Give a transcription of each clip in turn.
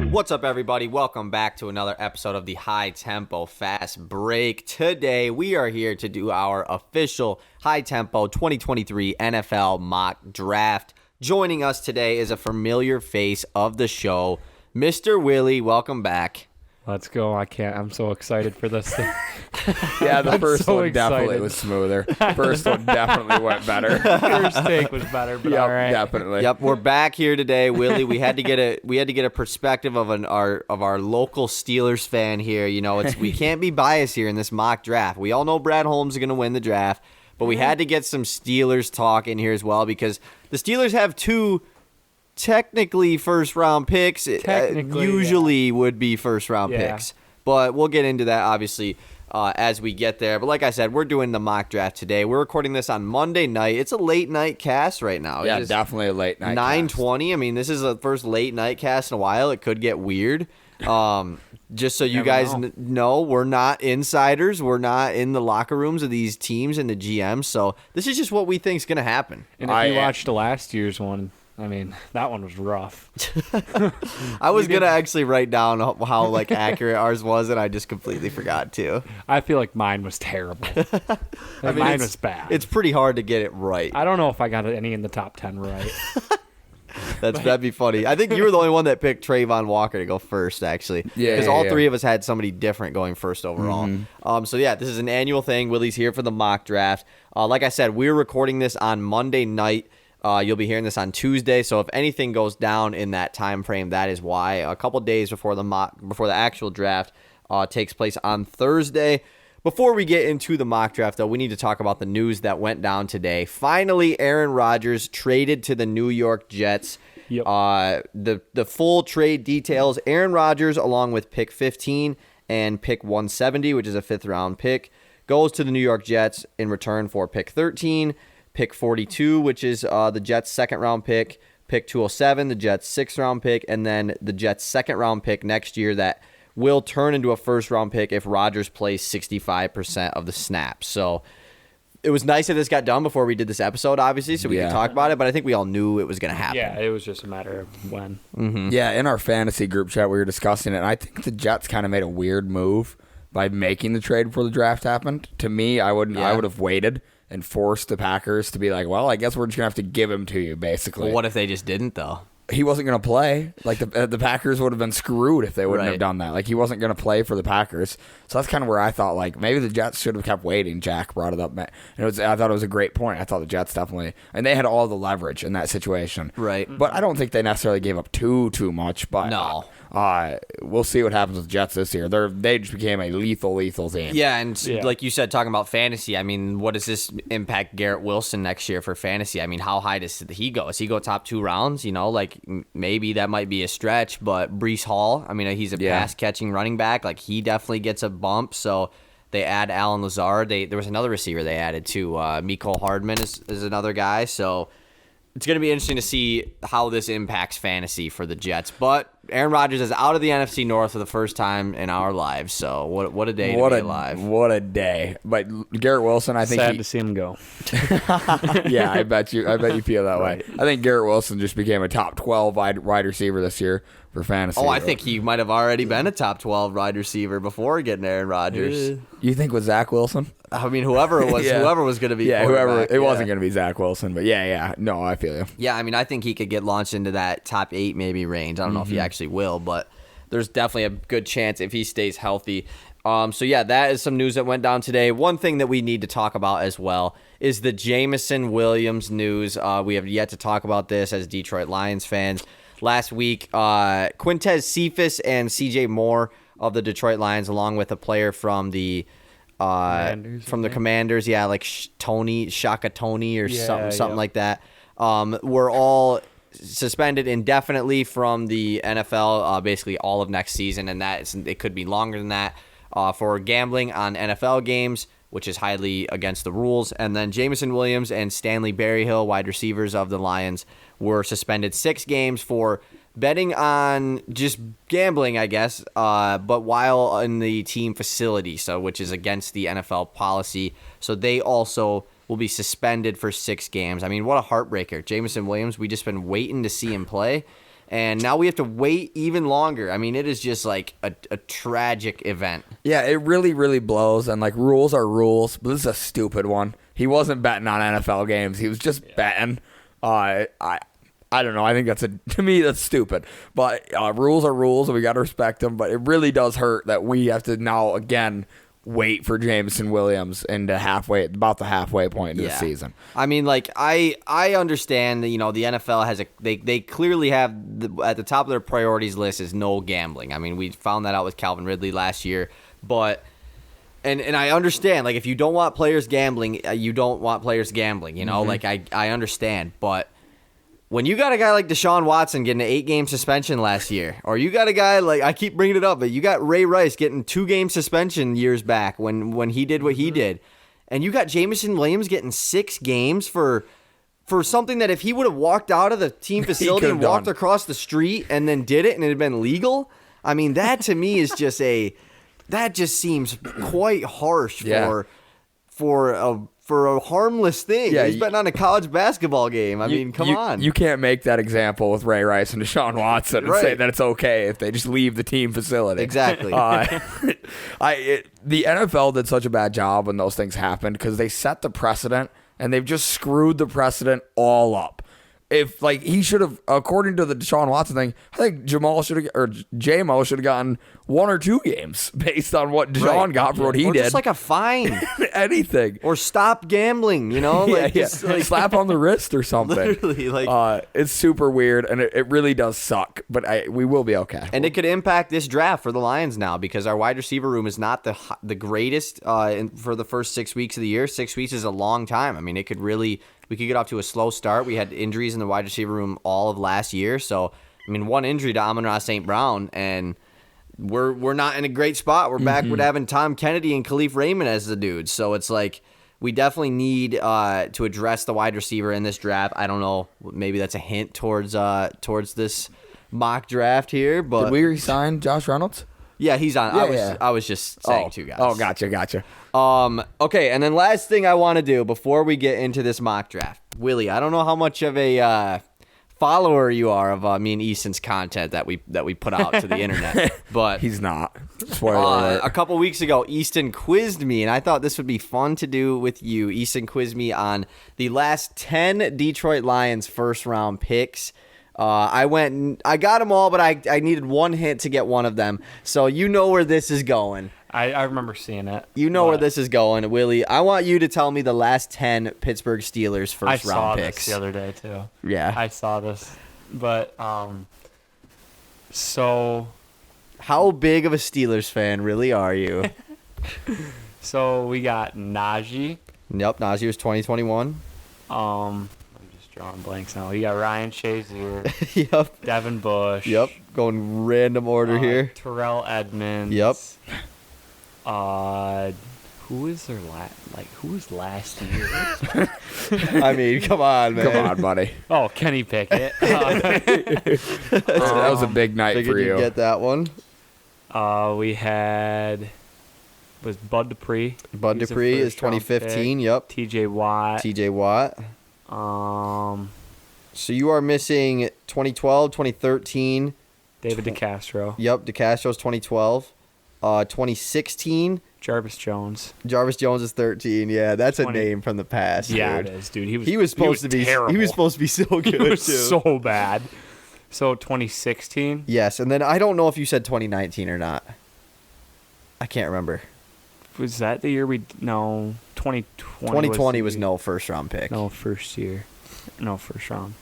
What's up, everybody? Welcome back to another episode of the High Tempo Fast Break. Today, we are here to do our official High Tempo 2023 NFL mock draft. Joining us today is a familiar face of the show, Mr. Willy. Welcome back. Let's go. I'm so excited for this thing. Yeah, the first so one excited. definitely was smoother. First one definitely went better. First take was better, but all right. Definitely. Yep, we're back here today, Willy. We had to get a perspective of our local Steelers fan here. You know, we can't be biased here in this mock draft. We all know Brad Holmes is going to win the draft, but we had to get some Steelers talk in here as well because the Steelers have two technically first-round picks. Usually would be first-round picks. But we'll get into that, obviously, as we get there. But like I said, we're doing the mock draft today. We're recording this on Monday night. It's a late-night cast right now. Yeah, definitely a late night 9:20. I mean, this is the first late-night cast in a while. It could get weird. Just so you guys know, we're not insiders. We're not in the locker rooms of these teams and the GMs. So this is just what we think is going to happen. And if you watched the last year's one, I mean, that one was rough. I was going to actually write down how accurate ours was, and I just completely forgot to. I feel like mine was terrible. Mine was bad. It's pretty hard to get it right. I don't know if I got any in the top 10 right. That'd be funny. I think you were the only one that picked Trayvon Walker to go first, actually. Yeah. Because all three of us had somebody different going first overall. Mm-hmm. So, this is an annual thing. Willie's here for the mock draft. Like I said, we're recording this on Monday night. You'll be hearing this on Tuesday, so if anything goes down in that time frame, that is why. A couple days before the actual draft takes place on Thursday. Before we get into the mock draft, though, we need to talk about the news that went down today. Finally, Aaron Rodgers traded to the New York Jets. Yep. The full trade details: Aaron Rodgers, along with pick 15 and pick 170, which is a fifth-round pick, goes to the New York Jets in return for pick 13. Pick 42, which is the Jets' second-round pick. Pick 207, the Jets' sixth-round pick. And then the Jets' second-round pick next year that will turn into a first-round pick if Rodgers plays 65% of the snaps. So it was nice that this got done before we did this episode, obviously, so we could talk about it. But I think we all knew it was going to happen. Yeah, it was just a matter of when. Mm-hmm. Yeah, in our fantasy group chat, we were discussing it, and I think the Jets kind of made a weird move by making the trade before the draft happened. To me, I would have waited and force the Packers to be like, well, I guess we're just going to have to give him to you, basically. Well, what if they just didn't, though? He wasn't going to play. Like, the Packers would have been screwed if they wouldn't have done that. Like, he wasn't going to play for the Packers. So that's kind of where I thought, like, maybe the Jets should have kept waiting. Jack brought it up. And I thought it was a great point. I thought the Jets definitely, and they had all the leverage in that situation. Right. But I don't think they necessarily gave up too much. But no. We'll see what happens with Jets this year. They just became a lethal team. Yeah, and like you said, talking about fantasy, I mean, what does this impact Garrett Wilson next year for fantasy? I mean, how high does he go? Does he go top 2 rounds? You know, like maybe that might be a stretch, but Breece Hall, I mean, he's a pass-catching running back. Like, he definitely gets a bump, so they add Allen Lazard. There was another receiver they added, too. Mecole Hardman is another guy, so it's going to be interesting to see how this impacts fantasy for the Jets. But Aaron Rodgers is out of the NFC North for the first time in our lives. So what a day to be alive. What a day. But Garrett Wilson, I think sad to see him go. Yeah, I bet you feel that way. I think Garrett Wilson just became a top 12 wide receiver this year for fantasy. Oh, I think he might have already been a top 12 wide receiver before getting Aaron Rodgers. You think with Zach Wilson? I mean, whoever it was, whoever was going to be. Yeah, whoever. It wasn't going to be Zach Wilson, but yeah. No, I feel you. Yeah, I mean, I think he could get launched into that top 8 maybe range. I don't know if he actually will, but there's definitely a good chance if he stays healthy. So yeah, that is some news that went down today. One thing that we need to talk about as well is the Jameson Williams news. We have yet to talk about this as Detroit Lions fans. Last week, Quintez Cephas and C.J. Moore of the Detroit Lions, along with a player from the Commanders, like Shaka Tony or something like that, were all suspended indefinitely from the NFL, basically all of next season, and it could be longer than that, for gambling on NFL games, which is highly against the rules. And then Jameson Williams and Stanley Berryhill, wide receivers of the Lions, were suspended 6 games for betting on just gambling, I guess, but while in the team facility, which is against the NFL policy. So they also will be suspended for 6 games. I mean, what a heartbreaker. Jameson Williams, we just been waiting to see him play, and now we have to wait even longer. I mean, it is just like a tragic event. Yeah, it really, really blows, and like rules are rules, but this is a stupid one. He wasn't betting on NFL games. He was just betting. I don't know. I think to me, that's stupid. But rules are rules, and we got to respect them. But it really does hurt that we have to now, again, wait for Jameson Williams into about the halfway point into the season. I mean, like, I understand that, the NFL has they clearly have, at the top of their priorities list is no gambling. I mean, we found that out with Calvin Ridley last year. But, and I understand, like, if you don't want players gambling, you don't want players gambling, Mm-hmm. Like, I understand. But when you got a guy like Deshaun Watson getting an 8-game suspension last year, or you got a guy like, I keep bringing it up, but you got Ray Rice getting 2-game suspension years back when he did what he did, and you got Jameson Williams getting 6 games for something that if he would have walked out of the team facility and walked across the street and then did it and it had been legal, I mean, that to me is just that just seems quite harsh for a harmless thing. Yeah, he's betting on a college basketball game. I mean, come on. You can't make that example with Ray Rice and Deshaun Watson and say that it's okay if they just leave the team facility. Exactly. The NFL did such a bad job when those things happened because they set the precedent and they've just screwed the precedent all up. If he should have, according to the Deshaun Watson thing, I think Jamo should have gotten 1 or 2 games based on what Deshaun got for what he did. Just like a fine, anything, or stop gambling. Just slap on the wrist or something. Literally, it's super weird and it really does suck. But we will be okay. And it could impact this draft for the Lions now because our wide receiver room is not the greatest for the first 6 weeks of the year. 6 weeks is a long time. I mean, it could really. We could get off to a slow start. We had injuries in the wide receiver room all of last year. So, I mean, one injury to Amon-Ra St. Brown, and we're not in a great spot. We're back with having Tom Kennedy and Khalif Raymond as the dudes. So it's like we definitely need to address the wide receiver in this draft. I don't know. Maybe that's a hint towards this mock draft here. But did we re-sign Josh Reynolds? Yeah, he's on. I was just saying two guys. Oh, gotcha. Okay, and then last thing I want to do before we get into this mock draft, Willy, I don't know how much of a follower you are of me and Easton's content that we put out to the internet, but he's not. Spoiler alert. A couple weeks ago, Easton quizzed me, and I thought this would be fun to do with you. Easton quizzed me on the last 10 Detroit Lions first-round picks. I got them all, but I needed one hint to get one of them. So you know where this is going. I remember seeing it. You know where this is going, Willy. I want you to tell me the last 10 Pittsburgh Steelers first-round picks. I saw this the other day, too. Yeah. I saw this. But, so... How big of a Steelers fan really are you? So, we got Najee. Yep, Najee was 2021. Drawing blanks now. You got Ryan Shazier. Yep. Devin Bush. Yep. Going random order here. Terrell Edmonds. Yep. Who was last year? I mean, come on, man. Come on, buddy. Oh, Kenny Pickett. That was a big night for you. Get that one. Was Bud Dupree. Bud Dupree is 2015. Yep. TJ Watt. So you are missing 2012, 2013. David DeCastro. Yep, DeCastro's 2012. 2016. Jarvis Jones. Jarvis Jones is 13. Yeah, that's a name from the past. Yeah, dude. It is, dude. He was supposed to be terrible. He was supposed to be so good. He was too. so bad. So 2016. Yes, and then I don't know if you said 2019 or not. I can't remember. Was that the year 2020? 2020 was no first round pick. No first round.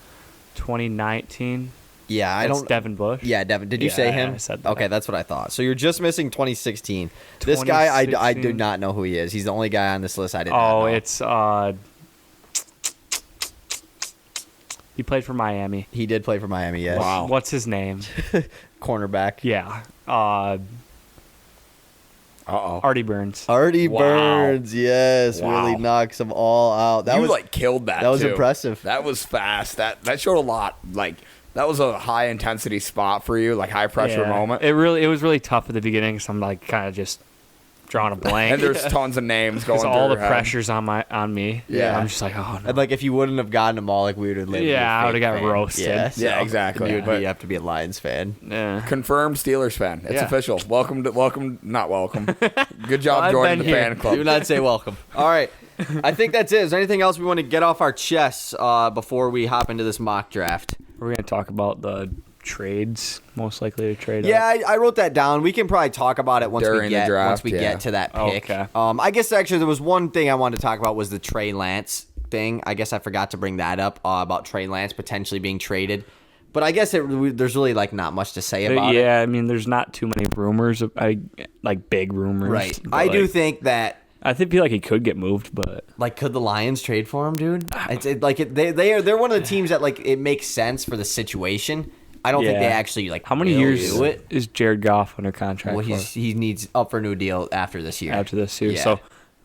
2019. Yeah, That's Devin Bush. Yeah, Devin. Did you say him? I said that. Okay, that's what I thought. So you're just missing 2016. This guy, I do not know who he is. He's the only guy on this list I didn't know. Oh, it's he played for Miami. He did play for Miami. Yes. Wow. What's his name? Cornerback. Yeah. Uh-oh. Artie Burns. Burns, yes. Wow. Really knocks them all out. That was killed that. That was too. impressive. That was fast. That showed a lot. That was a high intensity spot for you, high pressure moment. It was really tough at the beginning, so I'm kind of just drawing a blank. And there's tons of names going. Because all the through her head. pressure's on me. Yeah. I'm just like, oh no. And like if you wouldn't have gotten them all, like we would have lived. Yeah, I would have got roasted. Yeah, Yeah, exactly. You would But- have to be a Lions fan. Yeah. Confirmed Steelers fan. It's Yeah. official. Not welcome. Good job I've joining been the here. fan club. Do not say welcome. All right. I think that's it. Is there anything else we want to get off our chests before we hop into this mock draft? We're going to talk about the trades, most likely to trade Yeah, up. I wrote that down. We can probably talk about it once During we the get draft, once we yeah. get to that pick. Okay. I guess actually there was one thing I wanted to talk about was the Trey Lance thing. I guess I forgot to bring that up about Trey Lance potentially being traded. But I guess there's really like not much to say about it. Yeah, I mean, there's not too many rumors, like big rumors. Right. but, I do like, think that I feel like he could get moved, but like could the Lions trade for him, dude? They're one of the teams that like it makes sense for the situation. I don't think they actually like. How many will years do it? is Jared Goff under contract Well, for? he needs up for a new deal after this year. After this year, Yeah. so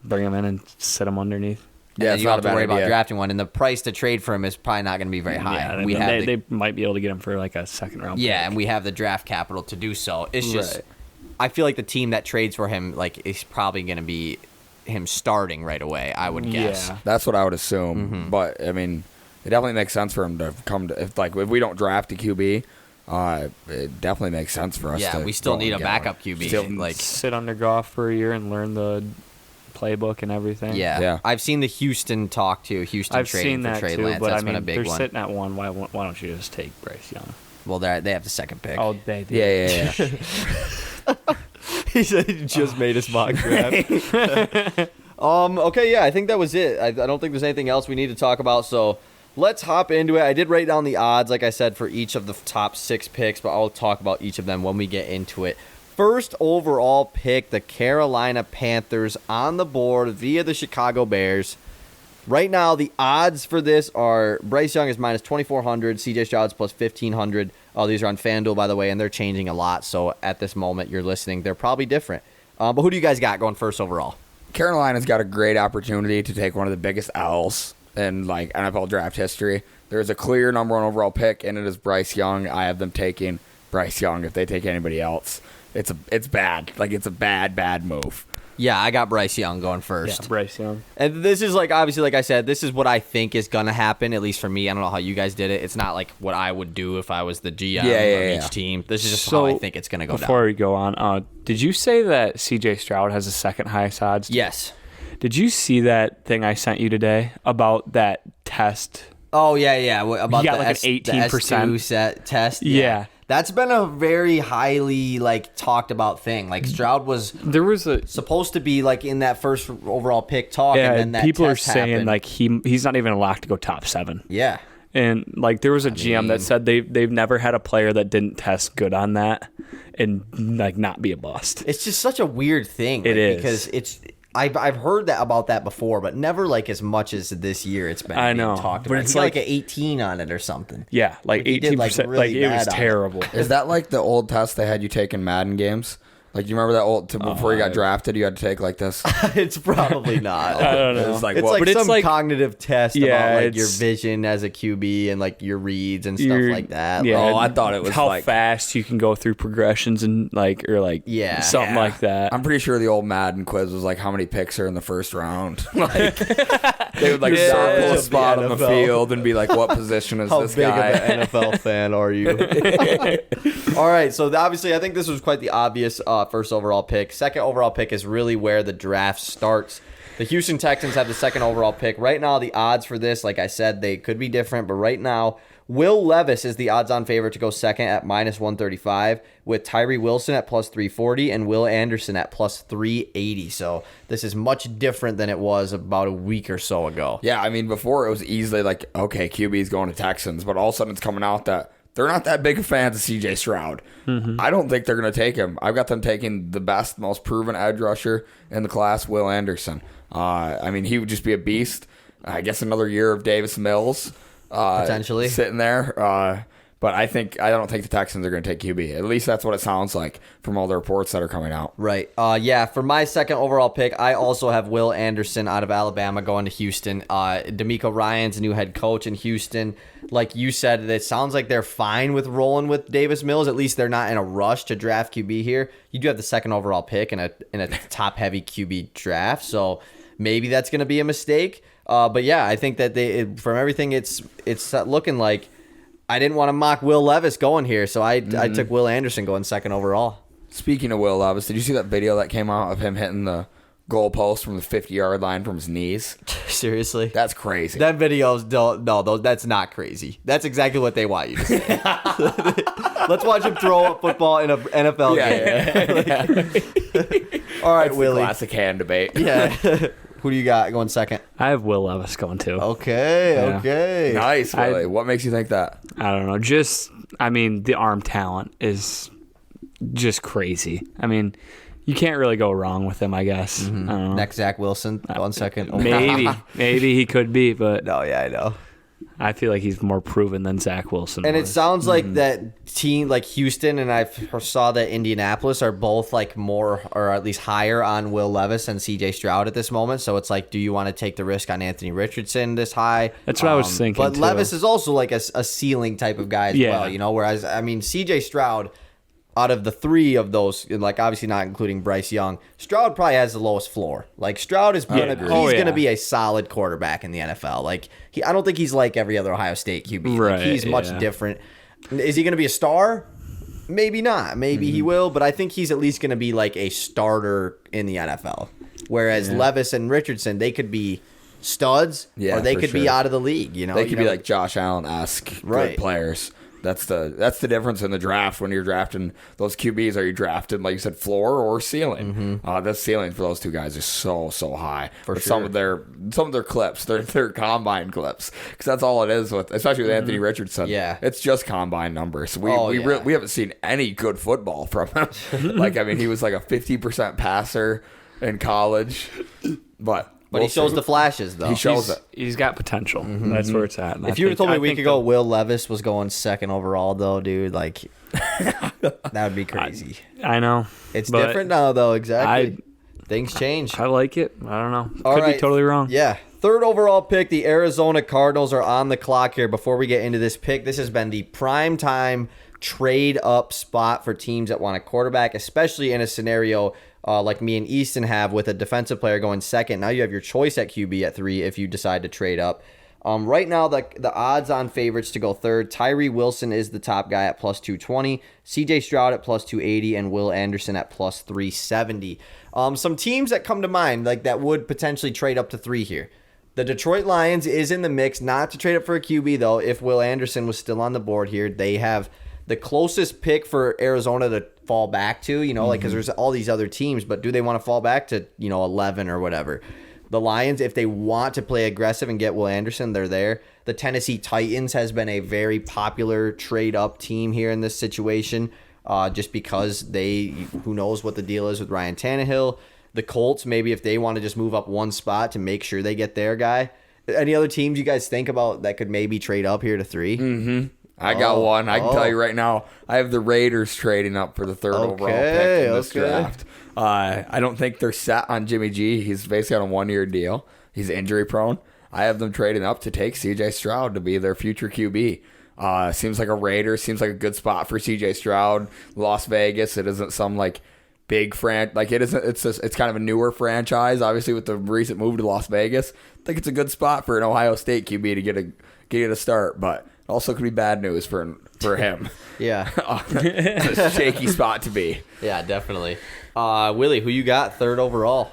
bring him in and sit him underneath. And Yeah, then it's you not don't a have to bad worry about idea. drafting one, and the price to trade for him is probably not going to be very high. Yeah, we have they might be able to get him for like a second round. yeah, pick. and we have the draft capital to do so. It's just, Right. I feel like the team that trades for him like is probably going to be him starting right away. I would guess. Yeah. That's what I would assume. But I mean, it definitely makes sense for him to come to if we don't draft a QB. It definitely makes sense for us. Yeah, to we still go need a and get backup one. QB. Still- like, Sit under Goff for a year and learn the playbook and everything. yeah. I've seen the Houston talk to Houston I've trading seen for that Trey too, Lance. but That's I been a mean, big they're one. sitting at one. Why don't you just take Bryce Young? Well, they have the second pick. Oh, they do. Yeah. He said he just made his mock draft. Okay, yeah, I think that was it. I don't think there's anything else we need to talk about, so let's hop into it. I did write down the odds, like I said, for each of the top 6 picks, but I'll talk about each of them when we get into it. First overall pick, the Carolina Panthers on the board via the Chicago Bears. Right now, the odds for this are Bryce Young is minus 2,400, CJ Stroud's plus 1,500. These are on FanDuel, by the way, and they're changing a lot. So at this moment, you're listening, they're probably different. But who do you guys got going first overall? Carolina's got a great opportunity to take one of the biggest L's in like NFL draft history. There's a clear number 1 overall pick, and it is Bryce Young. I have them taking Bryce Young. If they take anybody else, it's bad. Like it's a bad move. Yeah, I got Bryce Young going first. Yeah, Bryce Young. And this is like, obviously, like I said, this is what I think is going to happen, at least for me. I don't know how you guys did it. It's not like what I would do if I was the GM of each team. This is just how I think it's going to go Before down. we go on, did you say that CJ Stroud has the second highest odds? Yes. Did you see that thing I sent you today about that test? Oh, yeah. About He got the like an 18%. the S2 set test. Yeah. That's been a very highly like talked about thing. Like Stroud was There was a supposed to be like in that first overall pick talk, yeah. and then that People are test saying happened. like he's not even locked to go top 7. Yeah. And like there was a GM mean- that said they've never had a player that didn't test good on that and like not be a bust. It's just such a weird thing. It is. because I've heard that about that before, but never like as much as this year it's been. I being know, talked but about. it's He got like- an 18 on it or something. Yeah, like He did, 18%. really Like it was bad on it. terrible. Is that like the old test they had you take in Madden games? Like you remember that old before you got drafted, you had to take like this. It's probably not. I don't know. It's like It's what? like But it's some like- cognitive test Yeah, about like your it's- vision as a QB and like your reads and stuff You're- like that. Yeah, Oh, I thought it was how like- fast you can go through progressions and like or like Yeah. something like that. I'm pretty sure the old Madden quiz was like how many picks are in the first round. Like they would like Yeah, circle a of the spot on the NFL. field and be like, what position is How this big guy? of an NFL fan are you? All right, so obviously I think this was quite the obvious first overall pick. Second overall pick is really where the draft starts. The Houston Texans have the second overall pick. Right now, the odds for this, like I said, they could be different, but right now, Will Levis is the odds-on favorite to go second at minus 135, with Tyree Wilson at plus 340 and Will Anderson at plus 380. So this is much different than it was about a week or so ago. Yeah, I mean, before it was easily like, okay, QB's going to Texans, but all of a sudden it's coming out that they're not that big of fans of CJ Stroud. I don't think they're going to take him. I've got them taking the best, most proven edge rusher in the class, Will Anderson. I mean, he would just be a beast. I guess another year of Davis Mills. Potentially. Sitting there. But I don't think the Texans are going to take QB. At least that's what it sounds like from all the reports that are coming out. Right. Yeah, for my second overall pick, I also have Will Anderson out of Alabama going to Houston. D'Amico Ryan's new head coach in Houston. Like you said, it sounds like they're fine with rolling with Davis Mills. At least they're not in a rush to draft QB here. You do have the second overall pick in a top-heavy QB draft, so maybe that's going to be a mistake. But yeah, I think that from everything it's looking like, I didn't want to mock Will Levis going here, so I took Will Anderson going second overall. Speaking of Will Levis, did you see that video that came out of him hitting the goalpost from the 50-yard line from his knees? Seriously? That's crazy. That videos that's not crazy. That's exactly what they want you to say. Let's watch him throw a football in an NFL game. Yeah. All right, That's Willie. the classic hand debate. Yeah. Who do you got going second? I have Will Levis going too. Okay. Nice, Willie. What makes you think that? I don't know. The arm talent is just crazy. I mean, you can't really go wrong with him, I guess. I don't know. Next, Zach Wilson. 1 second. Maybe he could be, but No, yeah, I know. I feel like he's more proven than Zach Wilson. And it was. sounds like that team, like Houston, and I saw that Indianapolis are both like more, or at least higher on Will Levis and C.J. Stroud at this moment. So it's like, do you want to take the risk on Anthony Richardson this high? That's what I was thinking. But too. Levis is also like a ceiling type of guy as well, Whereas C.J. Stroud, out of the three of those, like obviously not including Bryce Young, Stroud probably has the lowest floor. Like Stroud is gonna be a solid quarterback in the NFL. Like I don't think he's like every other Ohio State QB. Right, like, he's much different. Is he gonna be a star? Maybe not. Maybe he will, but I think he's at least gonna be like a starter in the NFL. Whereas Levis and Richardson, they could be studs, or they could be out of the league. They could be like Josh Allen-esque good players. That's the difference in the draft when you're drafting those QBs. Are you drafting, like you said, floor or ceiling? The ceiling for those two guys is so high. Some of their clips, their combine clips, because that's all it is with, especially with Anthony Richardson. Yeah, it's just combine numbers. We haven't seen any good football from him. He was like a 50% passer in college, but he shows the flashes, though. He shows it. He's got potential. That's where it's at. And if you would have told me a week ago Will Levis was going second overall, though, dude, like, that would be crazy. I know. It's different now, though, exactly. Things change. I like it. I don't know. Could be totally wrong. Yeah. Third overall pick, the Arizona Cardinals are on the clock here. Before we get into this pick, this has been the prime time trade-up spot for teams that want a quarterback, especially in a scenario like me and Easton have with a defensive player going second. Now you have your choice at QB at 3 if you decide to trade up. Right now, the odds-on favorites to go third, Tyree Wilson is the top guy at plus 220, C.J. Stroud at plus 280, and Will Anderson at plus 370. Some teams that come to mind like that would potentially trade up to 3 here. The Detroit Lions is in the mix, not to trade up for a QB, though. If Will Anderson was still on the board here, they have the closest pick for Arizona to fall back to, because there's all these other teams, but do they want to fall back to, 11 or whatever? The Lions, if they want to play aggressive and get Will Anderson, they're there. The Tennessee Titans has been a very popular trade-up team here in this situation, just because who knows what the deal is with Ryan Tannehill. The Colts, maybe if they want to just move up one spot to make sure they get their guy. Any other teams you guys think about that could maybe trade up here to 3? I got one. I can tell you right now. I have the Raiders trading up for the third overall pick in this draft. I don't think they're set on Jimmy G. He's basically on a 1-year deal. He's injury prone. I have them trading up to take C.J. Stroud to be their future QB. Seems like a Raiders. Seems like a good spot for C.J. Stroud. Las Vegas. It isn't some big it isn't. It's kind of a newer franchise. Obviously, with the recent move to Las Vegas, I think it's a good spot for an Ohio State QB to get a start, but. Also could be bad news for him. Yeah. It's a shaky spot to be. Yeah, definitely. Willie, who you got third overall?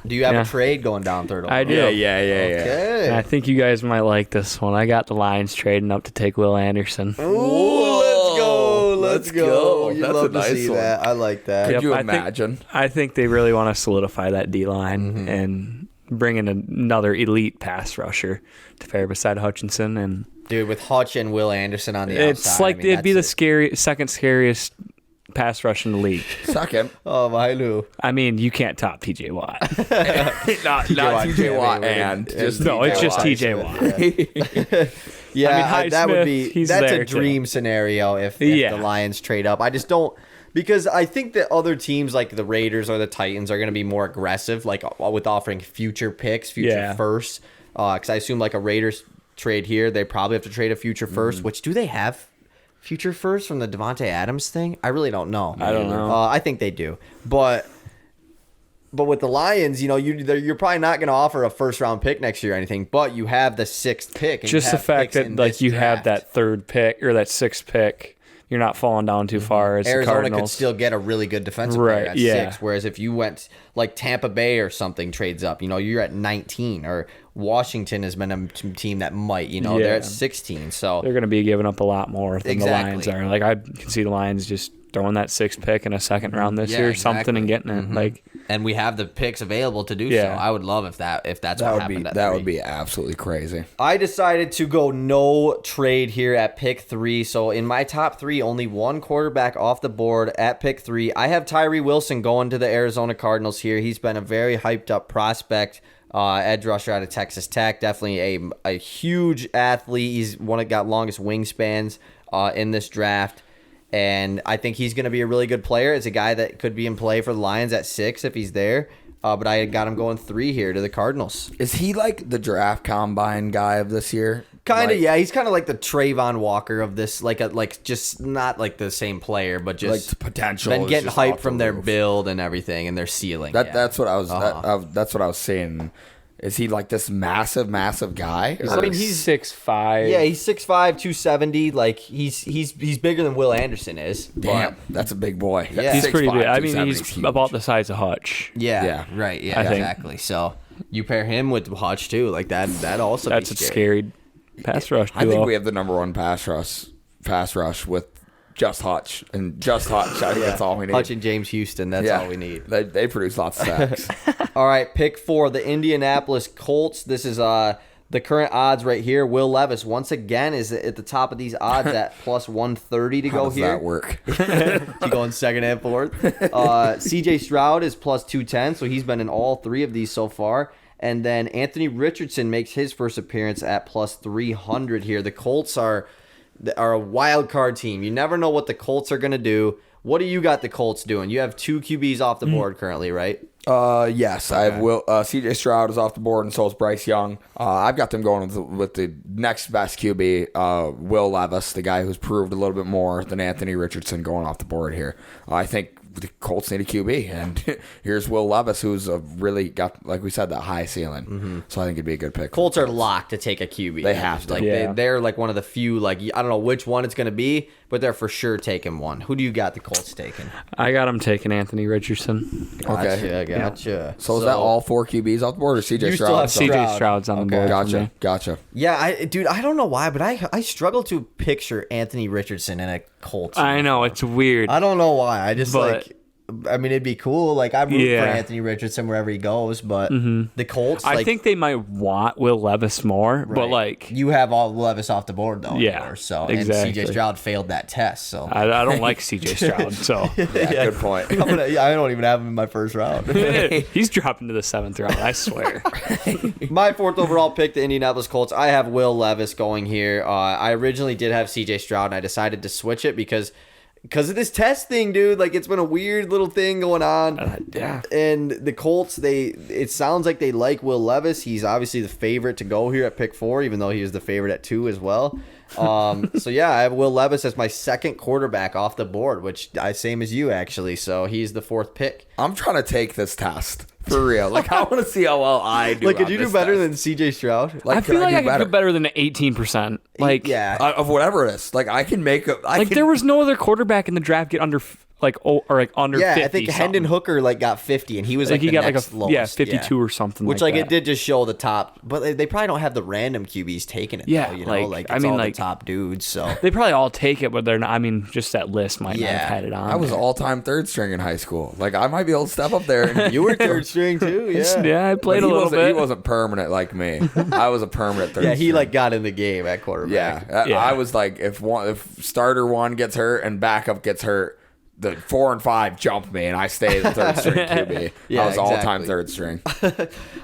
Do you have a trade going down third overall? I do. Yeah. Okay. I think you guys might like this one. I got the Lions trading up to take Will Anderson. Ooh, let's go. You'd That's love a nice to see one. that. I like that. Could you imagine? I think they really want to solidify that D-line and bring in another elite pass rusher to pair beside Hutchinson and. Dude, with Hutch and Will Anderson on the outside. It's like it'd be the second scariest pass rush in the league. Second. Oh, my Lou. I mean, you can't top TJ Watt. not TJ Watt and just No, it's just TJ Watt. Yeah, I mean, Highsmith, that would be that's there a dream scenario if the Lions trade up. I just don't, because I think that other teams like the Raiders or the Titans are going to be more aggressive, like with offering future picks, future firsts. Because I assume like a Raiders trade here, they probably have to trade a future first. Which do they have future first from the Devontae Adams thing? I really don't know. I don't know. I think they do, but with the Lions, you know, you're probably not going to offer a first round pick next year or anything, but you have the 6th pick. And Just the fact that like you have that 3rd pick or that 6th pick, you're not falling down too far as Arizona the Cardinals. could still get a really good defensive player at 6. Whereas if you went like Tampa Bay or something trades up, you know, you're at 19. Or Washington has been a team that might, you know, they're at 16. So they're going to be giving up a lot more than the Lions are. Like I can see the Lions just throwing that 6th pick in a 2nd round this year, something, and getting it. Like, and we have the picks available to do so. I would love if that's what happened. That would be absolutely crazy. I decided to go no trade here at pick 3. So in my top 3, only one quarterback off the board at pick 3. I have Tyree Wilson going to the Arizona Cardinals here. He's been a very hyped up prospect. Edge rusher out of Texas Tech. Definitely a huge athlete. He's one that got longest wingspans in this draft. And I think he's going to be a really good player. It's a guy that could be in play for the Lions at 6 if he's there. But I got him going 3 here to the Cardinals. Is he like the draft combine guy of this year? Kind of, yeah. He's kind of like the Trayvon Walker of this, like just not like the same player, but just like potential. Been getting hyped from their build and everything and their ceiling. That's what I was. That's what I was saying. Is he like this massive guy? I mean, he's 6'5". Yeah, he's 6'5", 270. Like he's bigger than Will Anderson is. Damn, that's a big boy. Yeah, he's pretty big. I mean, he's huge. about the size of Hutch. Yeah, right. Yeah, exactly. So you pair him with Hutch too, like that also. That's a scary pass rush duo. I think we have the number 1 pass rush with just Hutch and just Hutch. I think that's all we need. Hutch and James Houston. That's all we need. They produce lots of sacks. All right, pick 4, the Indianapolis Colts. This is the current odds right here. Will Levis once again is at the top of these odds at plus 130 to go here. How does that work? You go in 2nd and 4th. C.J. Stroud is plus 210, so he's been in all 3 of these so far. And then Anthony Richardson makes his first appearance at plus 300 here. The Colts are a wild card team. You never know what the Colts are going to do. What do you got the Colts doing? You have 2 QBs off the board currently, right? Yes, okay. I have Will. C.J. Stroud is off the board, and so is Bryce Young. I've got them going with the next best QB, Will Levis, the guy who's proved a little bit more than Anthony Richardson going off the board here. I think the Colts need a QB, and here's Will Levis, who's really got, like we said, that high ceiling. Mm-hmm. So I think it'd be a good pick. Colts are locked to take a QB. They have to. Like they're like one of the few. Like I don't know which one it's going to be, but they're for sure taking one. Who do you got the Colts taking? I got them taking Anthony Richardson. Gotcha. Yeah. So is that all 4 QBs off the board, or CJ Stroud? CJ Stroud's on the board. Gotcha. Yeah, I don't know why, but I struggle to picture Anthony Richardson in a Colts. I know, it's weird. I don't know why. I just I mean, it'd be cool. Like, I'm rooting for Anthony Richardson wherever he goes, but the Colts, I think they might want Will Levis more, but like you have all Levis off the board though. Yeah, so exactly. And CJ Stroud failed that test, so I don't like CJ Stroud. So good point. I don't even have him in my first round. He's dropping to the 7th round, I swear. My 4th overall pick, the Indianapolis Colts. I have Will Levis going here. I originally did have CJ Stroud, and I decided to switch it because of this test thing, dude. Like, it's been a weird little thing going on. And the Colts, it sounds like they like Will Levis. He's obviously the favorite to go here at pick 4, even though he was the favorite at 2 as well. So yeah, I have Will Levis as my 2nd quarterback off the board, which same as you actually. So he's the 4th pick. I'm trying to take this test for real. Like, I want to see how well I do. Like, could you do better than CJ Stroud? Like, I feel like I could do better than 18%. Like, of whatever it is. Like, I can make a. There was no other quarterback in the draft get under under 50. I think Hendon Hooker got 50, and he was he the got next lowest. 52 or something. Which like it did just show the top, but they probably don't have the random QBs taking it. Yeah, though, you know, it's all the top dudes. So they probably all take it, but they're not. I mean, just that list might not have had it on. I was all-time 3rd string in high school. Like, I might be able to step up there. And you were 3rd string too. Yeah, I played a little bit. He wasn't permanent like me. I was a permanent 3rd string. Yeah, he got in the game at quarterback. Yeah, I was like, if starter 1 gets hurt and backup gets hurt, the 4 and 5 jumped me, and I stayed the third string QB. Yeah, I was exactly. all-time third string.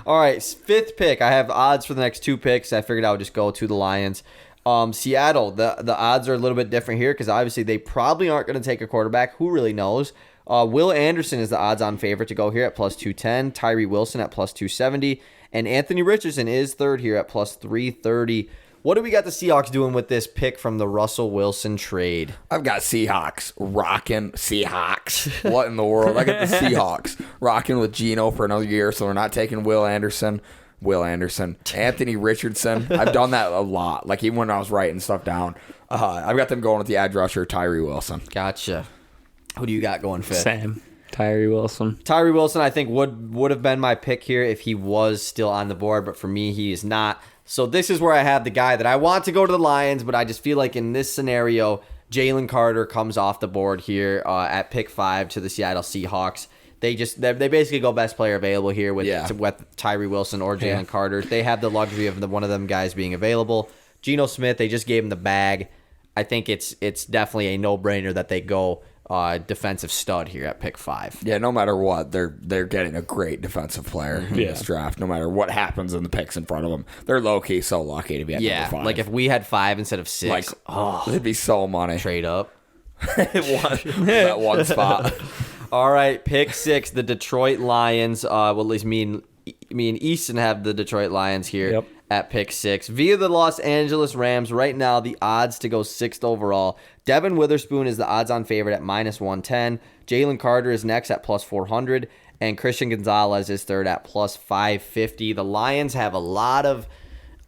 All right, 5th pick. I have odds for the next 2 picks. I figured I would just go to the Lions. Seattle, the odds are a little bit different here because obviously they probably aren't going to take a quarterback. Who really knows? Will Anderson is the odds-on favorite to go here at plus 210. Tyree Wilson at plus 270. And Anthony Richardson is third here at plus 330. What do we got the Seahawks doing with this pick from the Russell Wilson trade? I've got Seahawks rocking Seahawks. What in the world? I got the Seahawks rocking with Geno for another year, so we're not taking Will Anderson, Anthony Richardson. I've done that a lot. Like even when I was writing stuff down, I've got them going with the edge rusher Tyree Wilson. Gotcha. Who do you got going 5th? Same. Tyree Wilson. Tyree Wilson, I think, would have been my pick here if he was still on the board, but for me, he is not. So this is where I have the guy that I want to go to the Lions, but I just feel like in this scenario, Jalen Carter comes off the board here at pick 5 to the Seattle Seahawks. They basically go best player available here with Tyree Wilson or Jalen Carter. They have the luxury of one of them guys being available. Geno Smith, they just gave him the bag. I think it's definitely a no-brainer that they go defensive stud here at pick 5. Yeah, no matter what, they're getting a great defensive player in this draft. No matter what happens in the picks in front of them, they're low key so lucky to be at number 5. Like if we had 5 instead of 6, it'd be so money. Trade up that one spot. All right, pick 6, the Detroit Lions. Well, at least me and Easton have the Detroit Lions here at pick 6. Via the Los Angeles Rams, right now, the odds to go 6th overall. Devin Witherspoon is the odds-on favorite at minus 110. Jalen Carter is next at plus 400. And Christian Gonzalez is third at plus 550. The Lions have a lot of